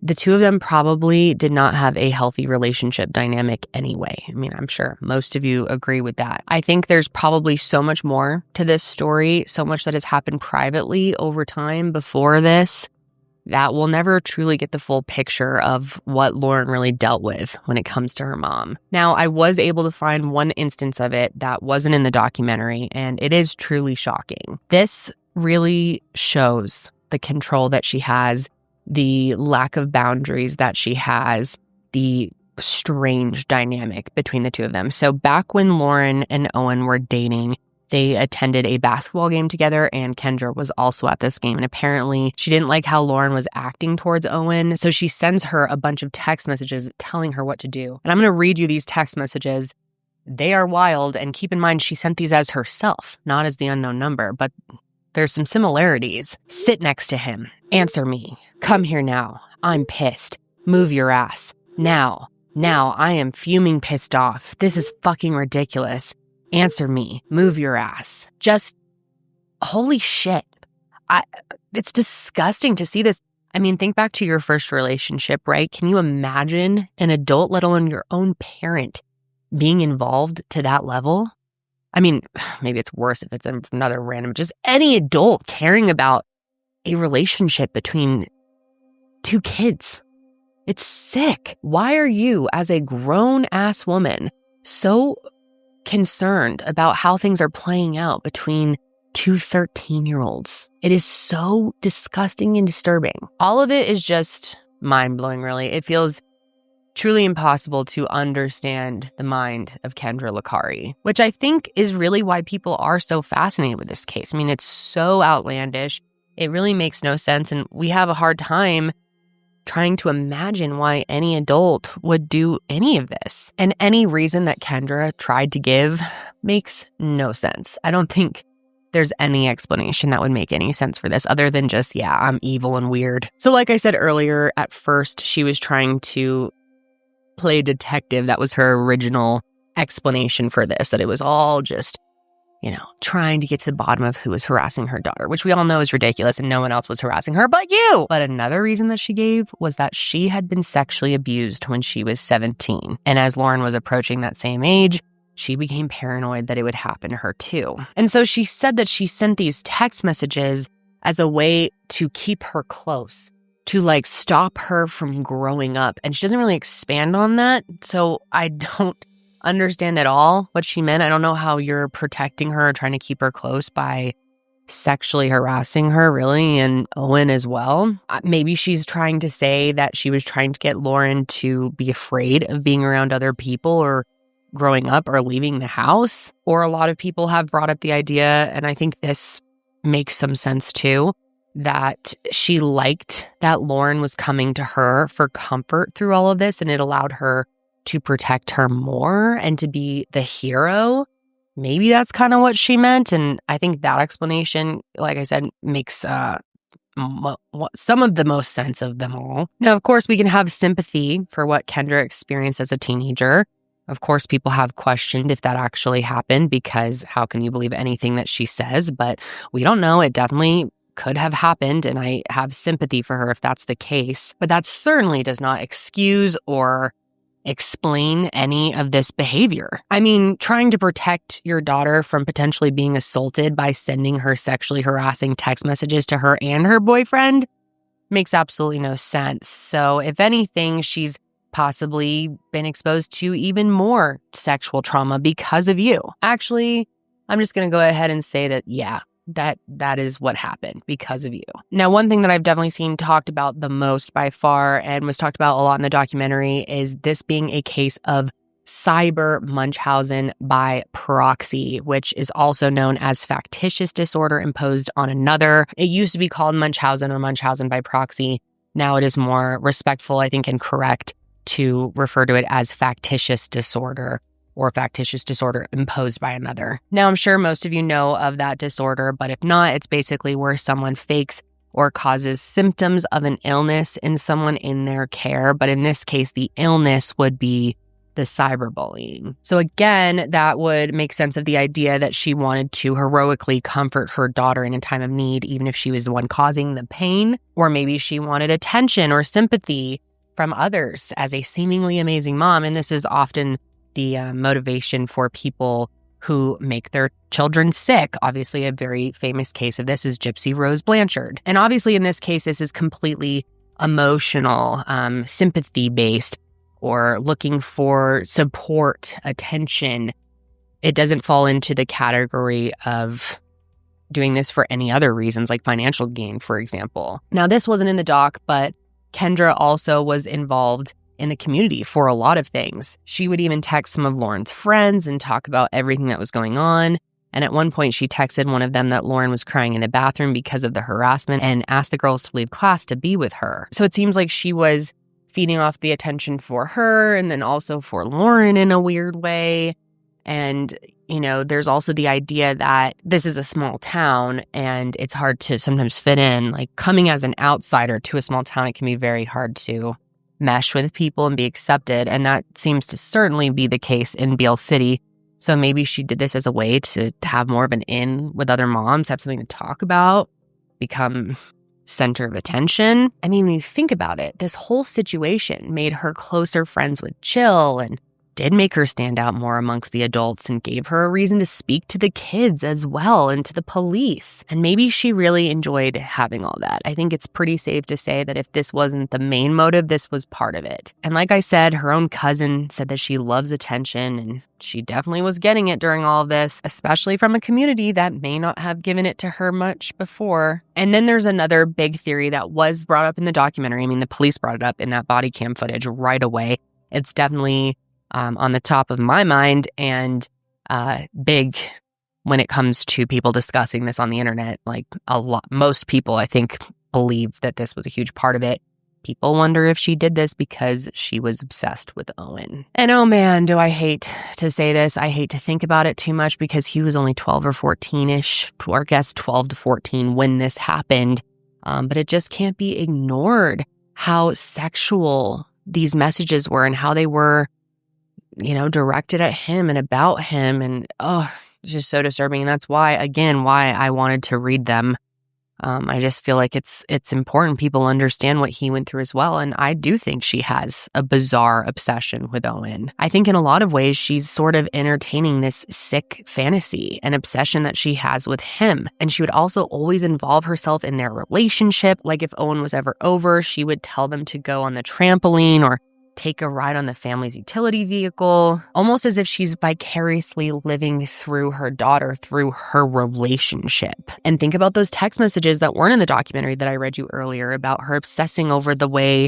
the two of them probably did not have a healthy relationship dynamic anyway. I mean, I'm sure most of you agree with that. I think there's probably so much more to this story, so much that has happened privately over time before this, that we'll never truly get the full picture of what Lauryn really dealt with when it comes to her mom. Now, I was able to find one instance of it that wasn't in the documentary, and it is truly shocking. This really shows the control that she has, the lack of boundaries that she has, the strange dynamic between the two of them. So back when Lauryn and Owen were dating, they attended a basketball game together, and Kendra was also at this game. And apparently she didn't like how Lauryn was acting towards Owen, so she sends her a bunch of text messages telling her what to do. And I'm going to read you these text messages. They are wild, and keep in mind she sent these as herself, not as the unknown number, but there's some similarities. Sit next to him. Answer me. Come here now. I'm pissed. Move your ass. Now. I am fuming pissed off. This is fucking ridiculous. Answer me. Move your ass. Just, holy shit. It's disgusting to see this. I mean, think back to your first relationship, right? Can you imagine an adult, let alone your own parent, being involved to that level? I mean, maybe it's worse if it's another random, just any adult caring about a relationship between two kids. It's sick. Why are you, as a grown-ass woman, so concerned about how things are playing out between two 13-year-olds? It is so disgusting and disturbing. All of it is just mind-blowing, really. It feels truly impossible to understand the mind of Kendra Licari, which I think is really why people are so fascinated with this case. I mean, it's so outlandish. It really makes no sense, and we have a hard time trying to imagine why any adult would do any of this. And any reason that Kendra tried to give makes no sense. I don't think there's any explanation that would make any sense for this other than just, yeah, I'm evil and weird. So like I said earlier, at first she was trying to play detective. That was her original explanation for this, that it was all just, trying to get to the bottom of who was harassing her daughter, which we all know is ridiculous and no one else was harassing her but you. But another reason that she gave was that she had been sexually abused when she was 17. And as Lauryn was approaching that same age, she became paranoid that it would happen to her too. And so she said that she sent these text messages as a way to keep her close, to stop her from growing up. And she doesn't really expand on that. So I don't understand at all what she meant. I don't know how you're protecting her or trying to keep her close by sexually harassing her, really, and Owen as well. Maybe she's trying to say that she was trying to get Lauryn to be afraid of being around other people or growing up or leaving the house. Or a lot of people have brought up the idea, and I think this makes some sense too, that she liked that Lauryn was coming to her for comfort through all of this, and it allowed her to protect her more and to be the hero. Maybe that's kind of what she meant. And I think that explanation, like I said, makes some of the most sense of them all. Now, of course, we can have sympathy for what Kendra experienced as a teenager. Of course, people have questioned if that actually happened, because how can you believe anything that she says? But we don't know. It definitely could have happened, and I have sympathy for her if that's the case. But that certainly does not excuse or explain any of this behavior. I mean, trying to protect your daughter from potentially being assaulted by sending her sexually harassing text messages to her and her boyfriend makes absolutely no sense. So if anything, she's possibly been exposed to even more sexual trauma because of you. Actually, I'm just going to go ahead and say that, yeah, that is what happened because of you. Now, one thing that I've definitely seen talked about the most by far and was talked about a lot in the documentary is this being a case of cyber Munchausen by proxy, which is also known as factitious disorder imposed on another. It used to be called Munchausen or Munchausen by proxy. Now it is more respectful, I think, and correct to refer to it as factitious disorder or factitious disorder imposed by another. Now, I'm sure most of you know of that disorder, but if not, it's basically where someone fakes or causes symptoms of an illness in someone in their care. But in this case, the illness would be the cyberbullying. So again, that would make sense of the idea that she wanted to heroically comfort her daughter in a time of need, even if she was the one causing the pain. Or maybe she wanted attention or sympathy from others as a seemingly amazing mom. And this is often the motivation for people who make their children sick. Obviously, a very famous case of this is Gypsy Rose Blanchard. And obviously, in this case, this is completely emotional, sympathy-based, or looking for support, attention. It doesn't fall into the category of doing this for any other reasons, like financial gain, for example. Now, this wasn't in the doc, but Kendra also was involved in the community for a lot of things. She would even text some of Lauryn's friends and talk about everything that was going on. And at one point, she texted one of them that Lauryn was crying in the bathroom because of the harassment and asked the girls to leave class to be with her. So it seems like she was feeding off the attention for her and then also for Lauryn in a weird way. And, there's also the idea that this is a small town and it's hard to sometimes fit in. Like, coming as an outsider to a small town, it can be very hard to mesh with people and be accepted. And that seems to certainly be the case in Beale City. So maybe she did this as a way to have more of an in with other moms, have something to talk about, become center of attention. I mean, when you think about it, this whole situation made her closer friends with Chill and did make her stand out more amongst the adults and gave her a reason to speak to the kids as well and to the police. And maybe she really enjoyed having all that. I think it's pretty safe to say that if this wasn't the main motive, this was part of it. And like I said, her own cousin said that she loves attention, and she definitely was getting it during all of this, especially from a community that may not have given it to her much before. And then there's another big theory that was brought up in the documentary. I mean, the police brought it up in that body cam footage right away. it's definitely on the top of my mind and big when it comes to people discussing this on the internet. Like most people, I think, believe that this was a huge part of it. People wonder if she did this because she was obsessed with Owen. And oh man, do I hate to say this. I hate to think about it too much because he was only 12 or 14-ish, or I guess 12 to 14 when this happened. But it just can't be ignored how sexual these messages were and how they were, directed at him and about him. And it's just so disturbing. And that's why I wanted to read them. I just feel like it's important people understand what he went through as well. And I do think she has a bizarre obsession with Owen. I think in a lot of ways, she's sort of entertaining this sick fantasy and obsession that she has with him. And she would also always involve herself in their relationship. Like if Owen was ever over, she would tell them to go on the trampoline or take a ride on the family's utility vehicle, almost as if she's vicariously living through her daughter through her relationship. And think about those text messages that weren't in the documentary that I read you earlier about her obsessing over the way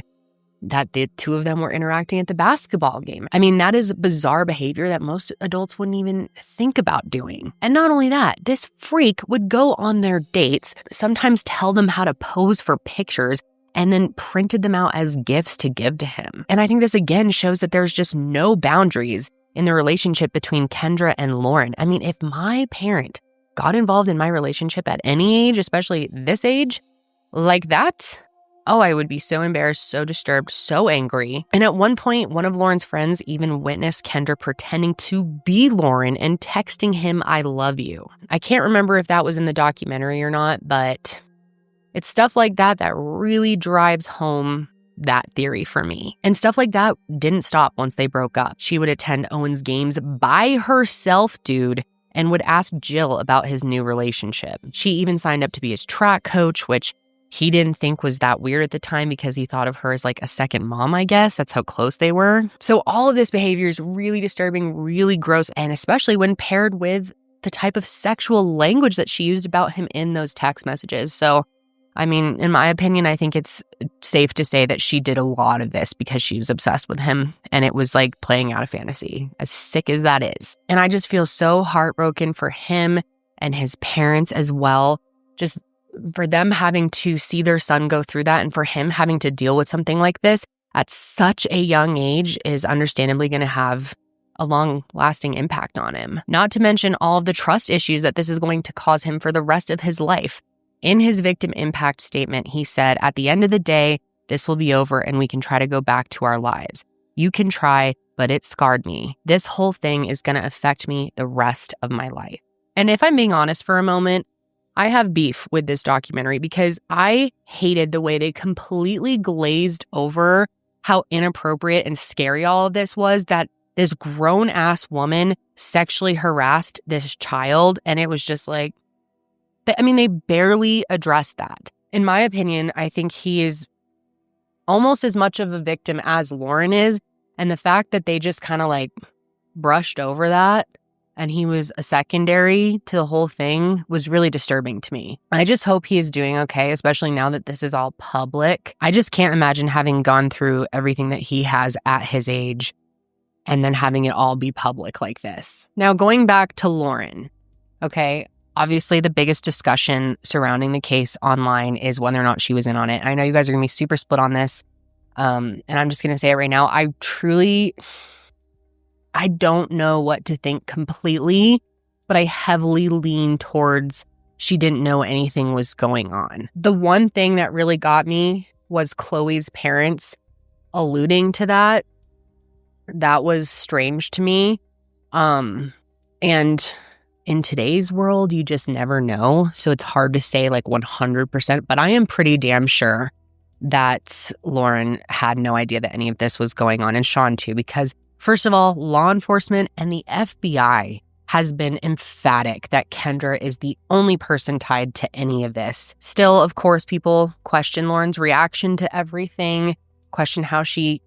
that the two of them were interacting at the basketball game. I mean, that is bizarre behavior that most adults wouldn't even think about doing. And not only that, this freak would go on their dates, sometimes tell them how to pose for pictures, and then printed them out as gifts to give to him. And I think this again shows that there's just no boundaries in the relationship between Kendra and Lauryn. I mean, if my parent got involved in my relationship at any age, especially this age, like that, I would be so embarrassed, so disturbed, so angry. And at one point, one of Lauryn's friends even witnessed Kendra pretending to be Lauryn and texting him, "I love you." I can't remember if that was in the documentary or not, but it's stuff like that that really drives home that theory for me. And stuff like that didn't stop once they broke up. She would attend Owen's games by herself, dude, and would ask Jill about his new relationship. She even signed up to be his track coach, which he didn't think was that weird at the time because he thought of her as like a second mom, I guess. That's how close they were. So all of this behavior is really disturbing, really gross, and especially when paired with the type of sexual language that she used about him in those text messages. So I mean, in my opinion, I think it's safe to say that she did a lot of this because she was obsessed with him and it was like playing out a fantasy, as sick as that is. And I just feel so heartbroken for him and his parents as well, just for them having to see their son go through that and for him having to deal with something like this at such a young age is understandably going to have a long-lasting impact on him. Not to mention all of the trust issues that this is going to cause him for the rest of his life. In his victim impact statement, he said, "At the end of the day, this will be over and we can try to go back to our lives. You can try, but it scarred me. This whole thing is going to affect me the rest of my life." And if I'm being honest for a moment, I have beef with this documentary because I hated the way they completely glazed over how inappropriate and scary all of this was, that this grown-ass woman sexually harassed this child. And it was just like, they barely addressed that. In my opinion, I think he is almost as much of a victim as Lauryn is. And the fact that they just kind of like brushed over that and he was a secondary to the whole thing was really disturbing to me. I just hope he is doing okay, especially now that this is all public. I just can't imagine having gone through everything that he has at his age and then having it all be public like this. Now, going back to Lauryn, okay? Obviously, the biggest discussion surrounding the case online is whether or not she was in on it. I know you guys are going to be super split on this, and I'm just going to say it right now. I don't know what to think completely, but I heavily lean towards she didn't know anything was going on. The one thing that really got me was Chloe's parents alluding to that. That was strange to me. And in today's world, you just never know. So it's hard to say like 100%, but I am pretty damn sure that Lauryn had no idea that any of this was going on, and Sean too, because first of all, law enforcement and the FBI has been emphatic that Kendra is the only person tied to any of this. Still, of course, people question Lauryn's reaction to everything, question how she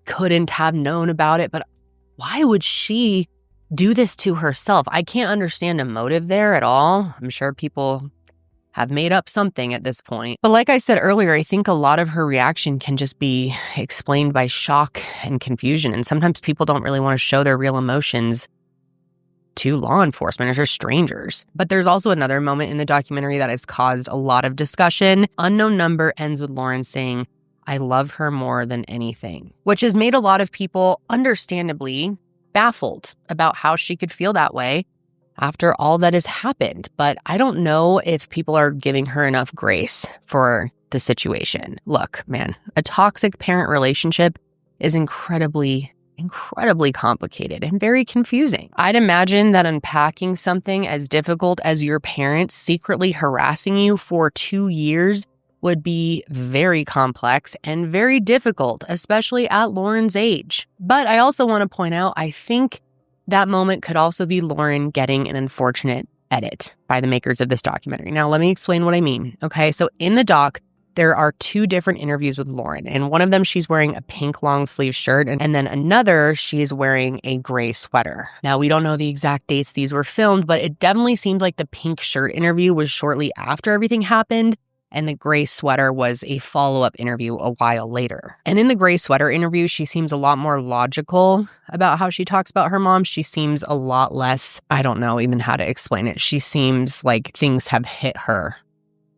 couldn't have known about it, but why would she do this to herself? I can't understand a motive there at all. I'm sure people have made up something at this point. But like I said earlier, I think a lot of her reaction can just be explained by shock and confusion. And sometimes people don't really want to show their real emotions to law enforcement or strangers. But there's also another moment in the documentary that has caused a lot of discussion. Unknown number ends with Lauryn saying, "I love her more than anything," which has made a lot of people understandably baffled about how she could feel that way after all that has happened. But I don't know if people are giving her enough grace for the situation. Look, man, a toxic parent relationship is incredibly complicated and very confusing. I'd imagine that unpacking something as difficult as your parents secretly harassing you for 2 years would be very complex and very difficult, especially at Lauryn's age. But I also want to point out, I think that moment could also be Lauryn getting an unfortunate edit by the makers of this documentary. Now, let me explain what I mean. Okay, so in the doc, there are 2 different interviews with Lauryn. And one of them, she's wearing a pink long sleeve shirt. And then another, she's wearing a gray sweater. Now, we don't know the exact dates these were filmed, but it definitely seemed like the pink shirt interview was shortly after everything happened. And the gray sweater was a follow-up interview a while later. And in the gray sweater interview, she seems a lot more logical about how she talks about her mom. She seems a lot less, I don't know even how to explain it. She seems like things have hit her.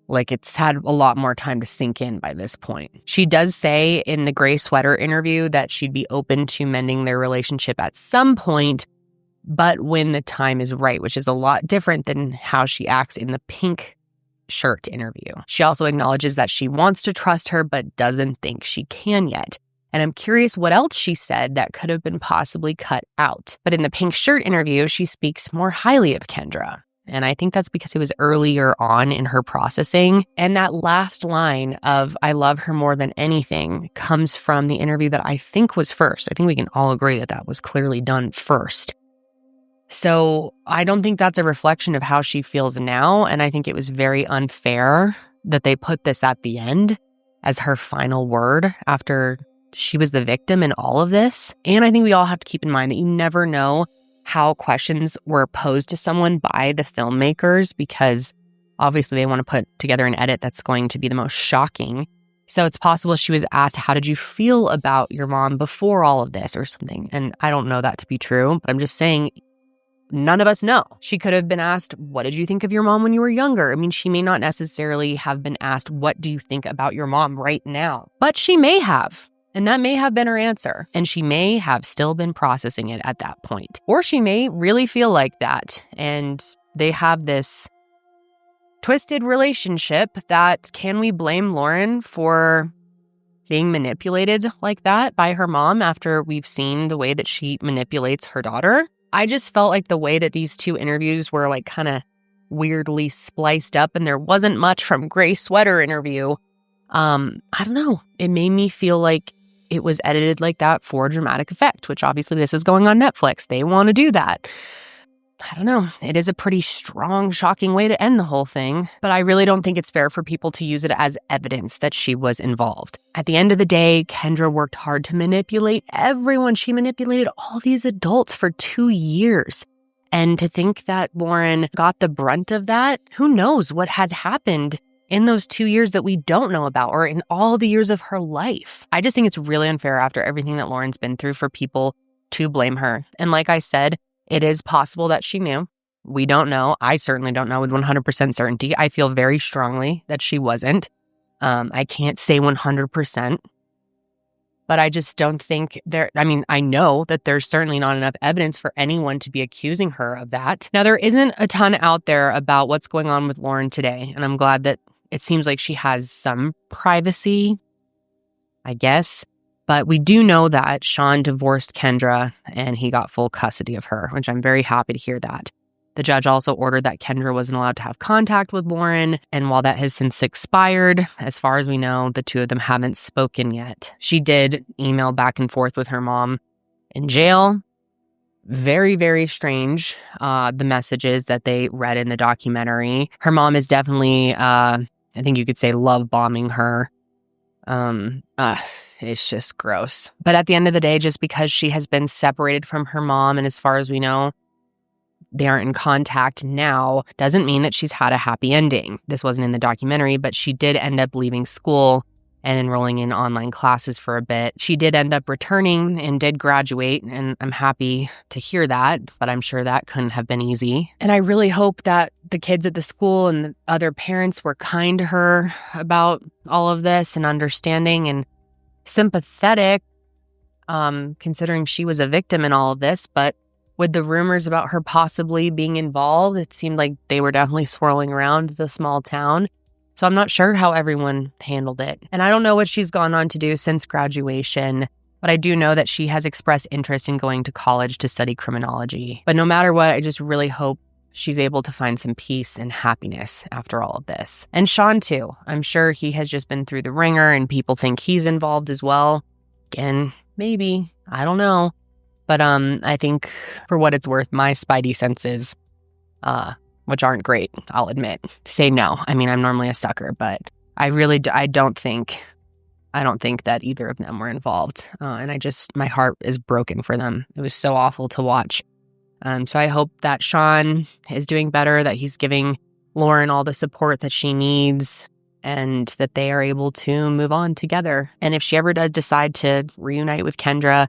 Like it's had a lot more time to sink in by this point. She does say in the gray sweater interview that she'd be open to mending their relationship at some point, but when the time is right, which is a lot different than how she acts in the pink shirt interview. She also acknowledges that she wants to trust her, but doesn't think she can yet. And I'm curious what else she said that could have been possibly cut out. But in the pink shirt interview, she speaks more highly of Kendra. And I think that's because it was earlier on in her processing. And that last line of, "I love her more than anything," comes from the interview that I think was first. I think we can all agree that that was clearly done first. So I don't think that's a reflection of how she feels now. And I think it was very unfair that they put this at the end as her final word after she was the victim in all of this. And I think we all have to keep in mind that you never know how questions were posed to someone by the filmmakers, because obviously they want to put together an edit that's going to be the most shocking. So it's possible she was asked, "How did you feel about your mom before all of this?" or something. And I don't know that to be true, but I'm just saying none of us know. She could have been asked, "What did you think of your mom when you were younger?" I mean, she may not necessarily have been asked, "What do you think about your mom right now?" But she may have. And that may have been her answer. And she may have still been processing it at that point. Or she may really feel like that. And they have this twisted relationship that, can we blame Lauryn for being manipulated like that by her mom after we've seen the way that she manipulates her daughter? I just felt like the way that these 2 interviews were like kind of weirdly spliced up, and there wasn't much from gray sweater interview. I don't know. It made me feel like it was edited like that for dramatic effect, which obviously this is going on Netflix. They want to do that. I don't know. It is a pretty strong, shocking way to end the whole thing, but I really don't think it's fair for people to use it as evidence that she was involved. At the end of the day, Kendra worked hard to manipulate everyone. She manipulated all these adults for 2 years. And to think that Lauryn got the brunt of that, who knows what had happened in those 2 years that we don't know about, or in all the years of her life. I just think it's really unfair after everything that Lauryn's been through for people to blame her. And like I said, it is possible that she knew. We don't know. I certainly don't know with 100% certainty. I feel very strongly that she wasn't. I can't say 100%. But I just don't think I know that there's certainly not enough evidence for anyone to be accusing her of that. Now, there isn't a ton out there about what's going on with Lauryn today. And I'm glad that it seems like she has some privacy, I guess. But we do know that Sean divorced Kendra and he got full custody of her, which I'm very happy to hear that. The judge also ordered that Kendra wasn't allowed to have contact with Lauryn. And while that has since expired, as far as we know, the 2 of them haven't spoken yet. She did email back and forth with her mom in jail. Very, very strange, the messages that they read in the documentary. Her mom is definitely, I think you could say, love bombing her. It's just gross. But at the end of the day, just because she has been separated from her mom, and as far as we know, they aren't in contact now doesn't mean that she's had a happy ending. This wasn't in the documentary, but she did end up leaving school and enrolling in online classes for a bit. She did end up returning and did graduate, and I'm happy to hear that, but I'm sure that couldn't have been easy. And I really hope that the kids at the school and the other parents were kind to her about all of this and understanding and sympathetic, considering she was a victim in all of this. But with the rumors about her possibly being involved, it seemed like they were definitely swirling around the small town. So I'm not sure how everyone handled it. And I don't know what she's gone on to do since graduation, but I do know that she has expressed interest in going to college to study criminology. But no matter what, I just really hope she's able to find some peace and happiness after all of this. And Sean, too. I'm sure he has just been through the ringer and people think he's involved as well. Again, maybe. I don't know. But I think for what it's worth, my spidey senses, which aren't great, I'll admit, say no. I mean, I'm normally a sucker, but I don't think that either of them were involved. And my heart is broken for them. It was so awful to watch. So I hope that Sean is doing better, that he's giving Lauryn all the support that she needs, and that they are able to move on together. And if she ever does decide to reunite with Kendra,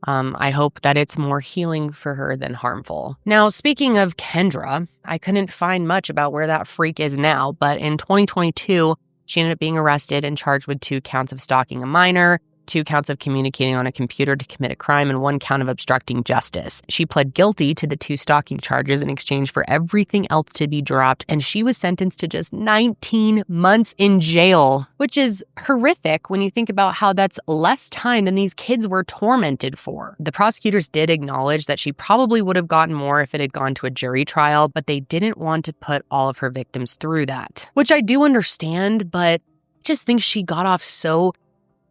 I hope that it's more healing for her than harmful. Now, speaking of Kendra, I couldn't find much about where that freak is now, but in 2022, she ended up being arrested and charged with 2 counts of stalking a minor, 2 counts of communicating on a computer to commit a crime, and 1 count of obstructing justice. She pled guilty to the 2 stalking charges in exchange for everything else to be dropped, and she was sentenced to just 19 months in jail, which is horrific when you think about how that's less time than these kids were tormented for. The prosecutors did acknowledge that she probably would have gotten more if it had gone to a jury trial, but they didn't want to put all of her victims through that, which I do understand, but I just think she got off so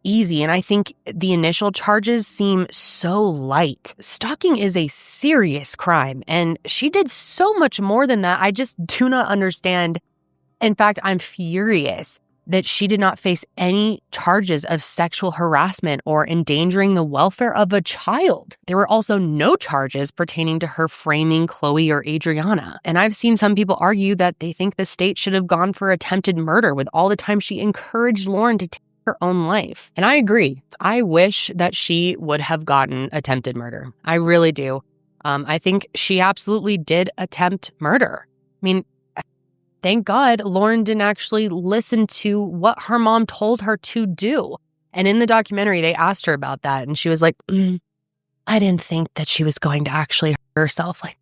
easy. And I think the initial charges seem so light. Stalking is a serious crime, and she did so much more than that. I just do not understand. In fact, I'm furious that she did not face any charges of sexual harassment or endangering the welfare of a child. There were also no charges pertaining to her framing Chloe or Adriana. And I've seen some people argue that they think the state should have gone for attempted murder with all the time she encouraged Lauryn to take her own life. And I agree. I wish that she would have gotten attempted murder. I really do. I think she absolutely did attempt murder. I mean, thank God Lauryn didn't actually listen to what her mom told her to do. And in the documentary, they asked her about that. And she was like, I didn't think that she was going to actually hurt herself. Like,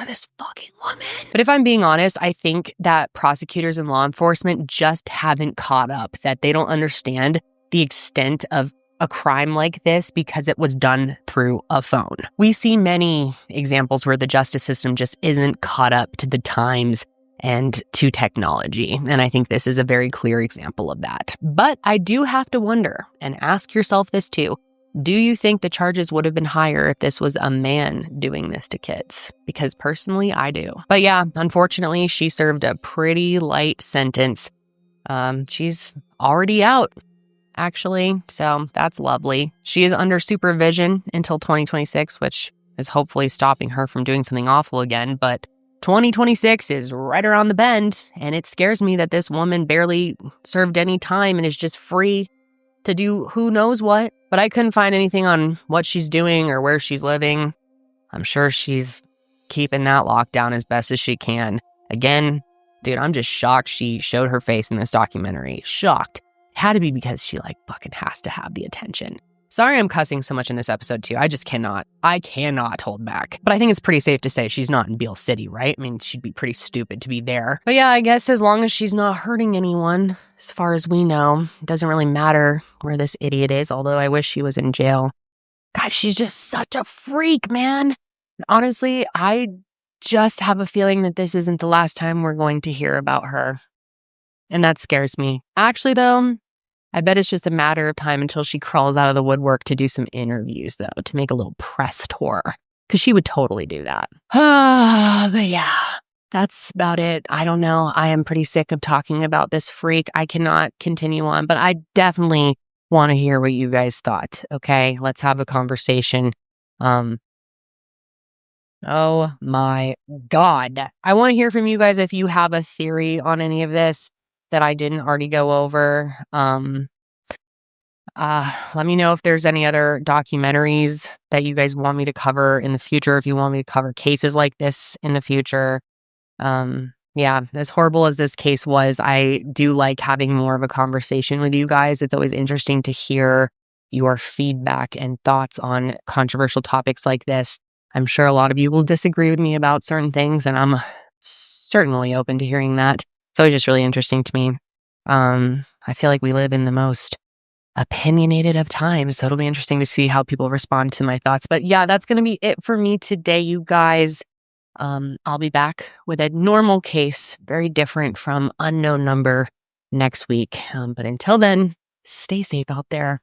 this fucking woman. But if I'm being honest, I think that prosecutors and law enforcement just haven't caught up, that they don't understand the extent of a crime like this because it was done through a phone. We see many examples where the justice system just isn't caught up to the times and to technology. And I think this is a very clear example of that. But I do have to wonder, and ask yourself this too, do you think the charges would have been higher if this was a man doing this to kids? Because personally, I do. But yeah, unfortunately, she served a pretty light sentence. She's already out, actually, so that's lovely. She is under supervision until 2026, which is hopefully stopping her from doing something awful again. But 2026 is right around the bend, and it scares me that this woman barely served any time and is just free to do who knows what. But I couldn't find anything on what she's doing or where she's living. I'm sure she's keeping that locked down as best as she can. Again, dude, I'm just shocked she showed her face in this documentary. Shocked. It had to be because she fucking has to have the attention. Sorry I'm cussing so much in this episode too. I cannot hold back. But I think it's pretty safe to say she's not in Beale City, right? I mean, she'd be pretty stupid to be there. But yeah, I guess as long as she's not hurting anyone, as far as we know, it doesn't really matter where this idiot is, although I wish she was in jail. God, she's just such a freak, man. Honestly, I just have a feeling that this isn't the last time we're going to hear about her. And that scares me. Actually, though, I bet it's just a matter of time until she crawls out of the woodwork to do some interviews, though, to make a little press tour. Because she would totally do that. But yeah, that's about it. I don't know. I am pretty sick of talking about this freak. I cannot continue on, but I definitely want to hear what you guys thought. Okay, let's have a conversation. Oh my God. I want to hear from you guys if you have a theory on any of this that I didn't already go over. Let me know if there's any other documentaries that you guys want me to cover in the future, if you want me to cover cases like this in the future. Yeah, as horrible as this case was, I do like having more of a conversation with you guys. It's always interesting to hear your feedback and thoughts on controversial topics like this. I'm sure a lot of you will disagree with me about certain things, and I'm certainly open to hearing that. It's always just really interesting to me. I feel like we live in the most opinionated of times, so it'll be interesting to see how people respond to my thoughts. But yeah, that's going to be it for me today, you guys. I'll be back with a normal case, very different from unknown number next week. But until then, stay safe out there.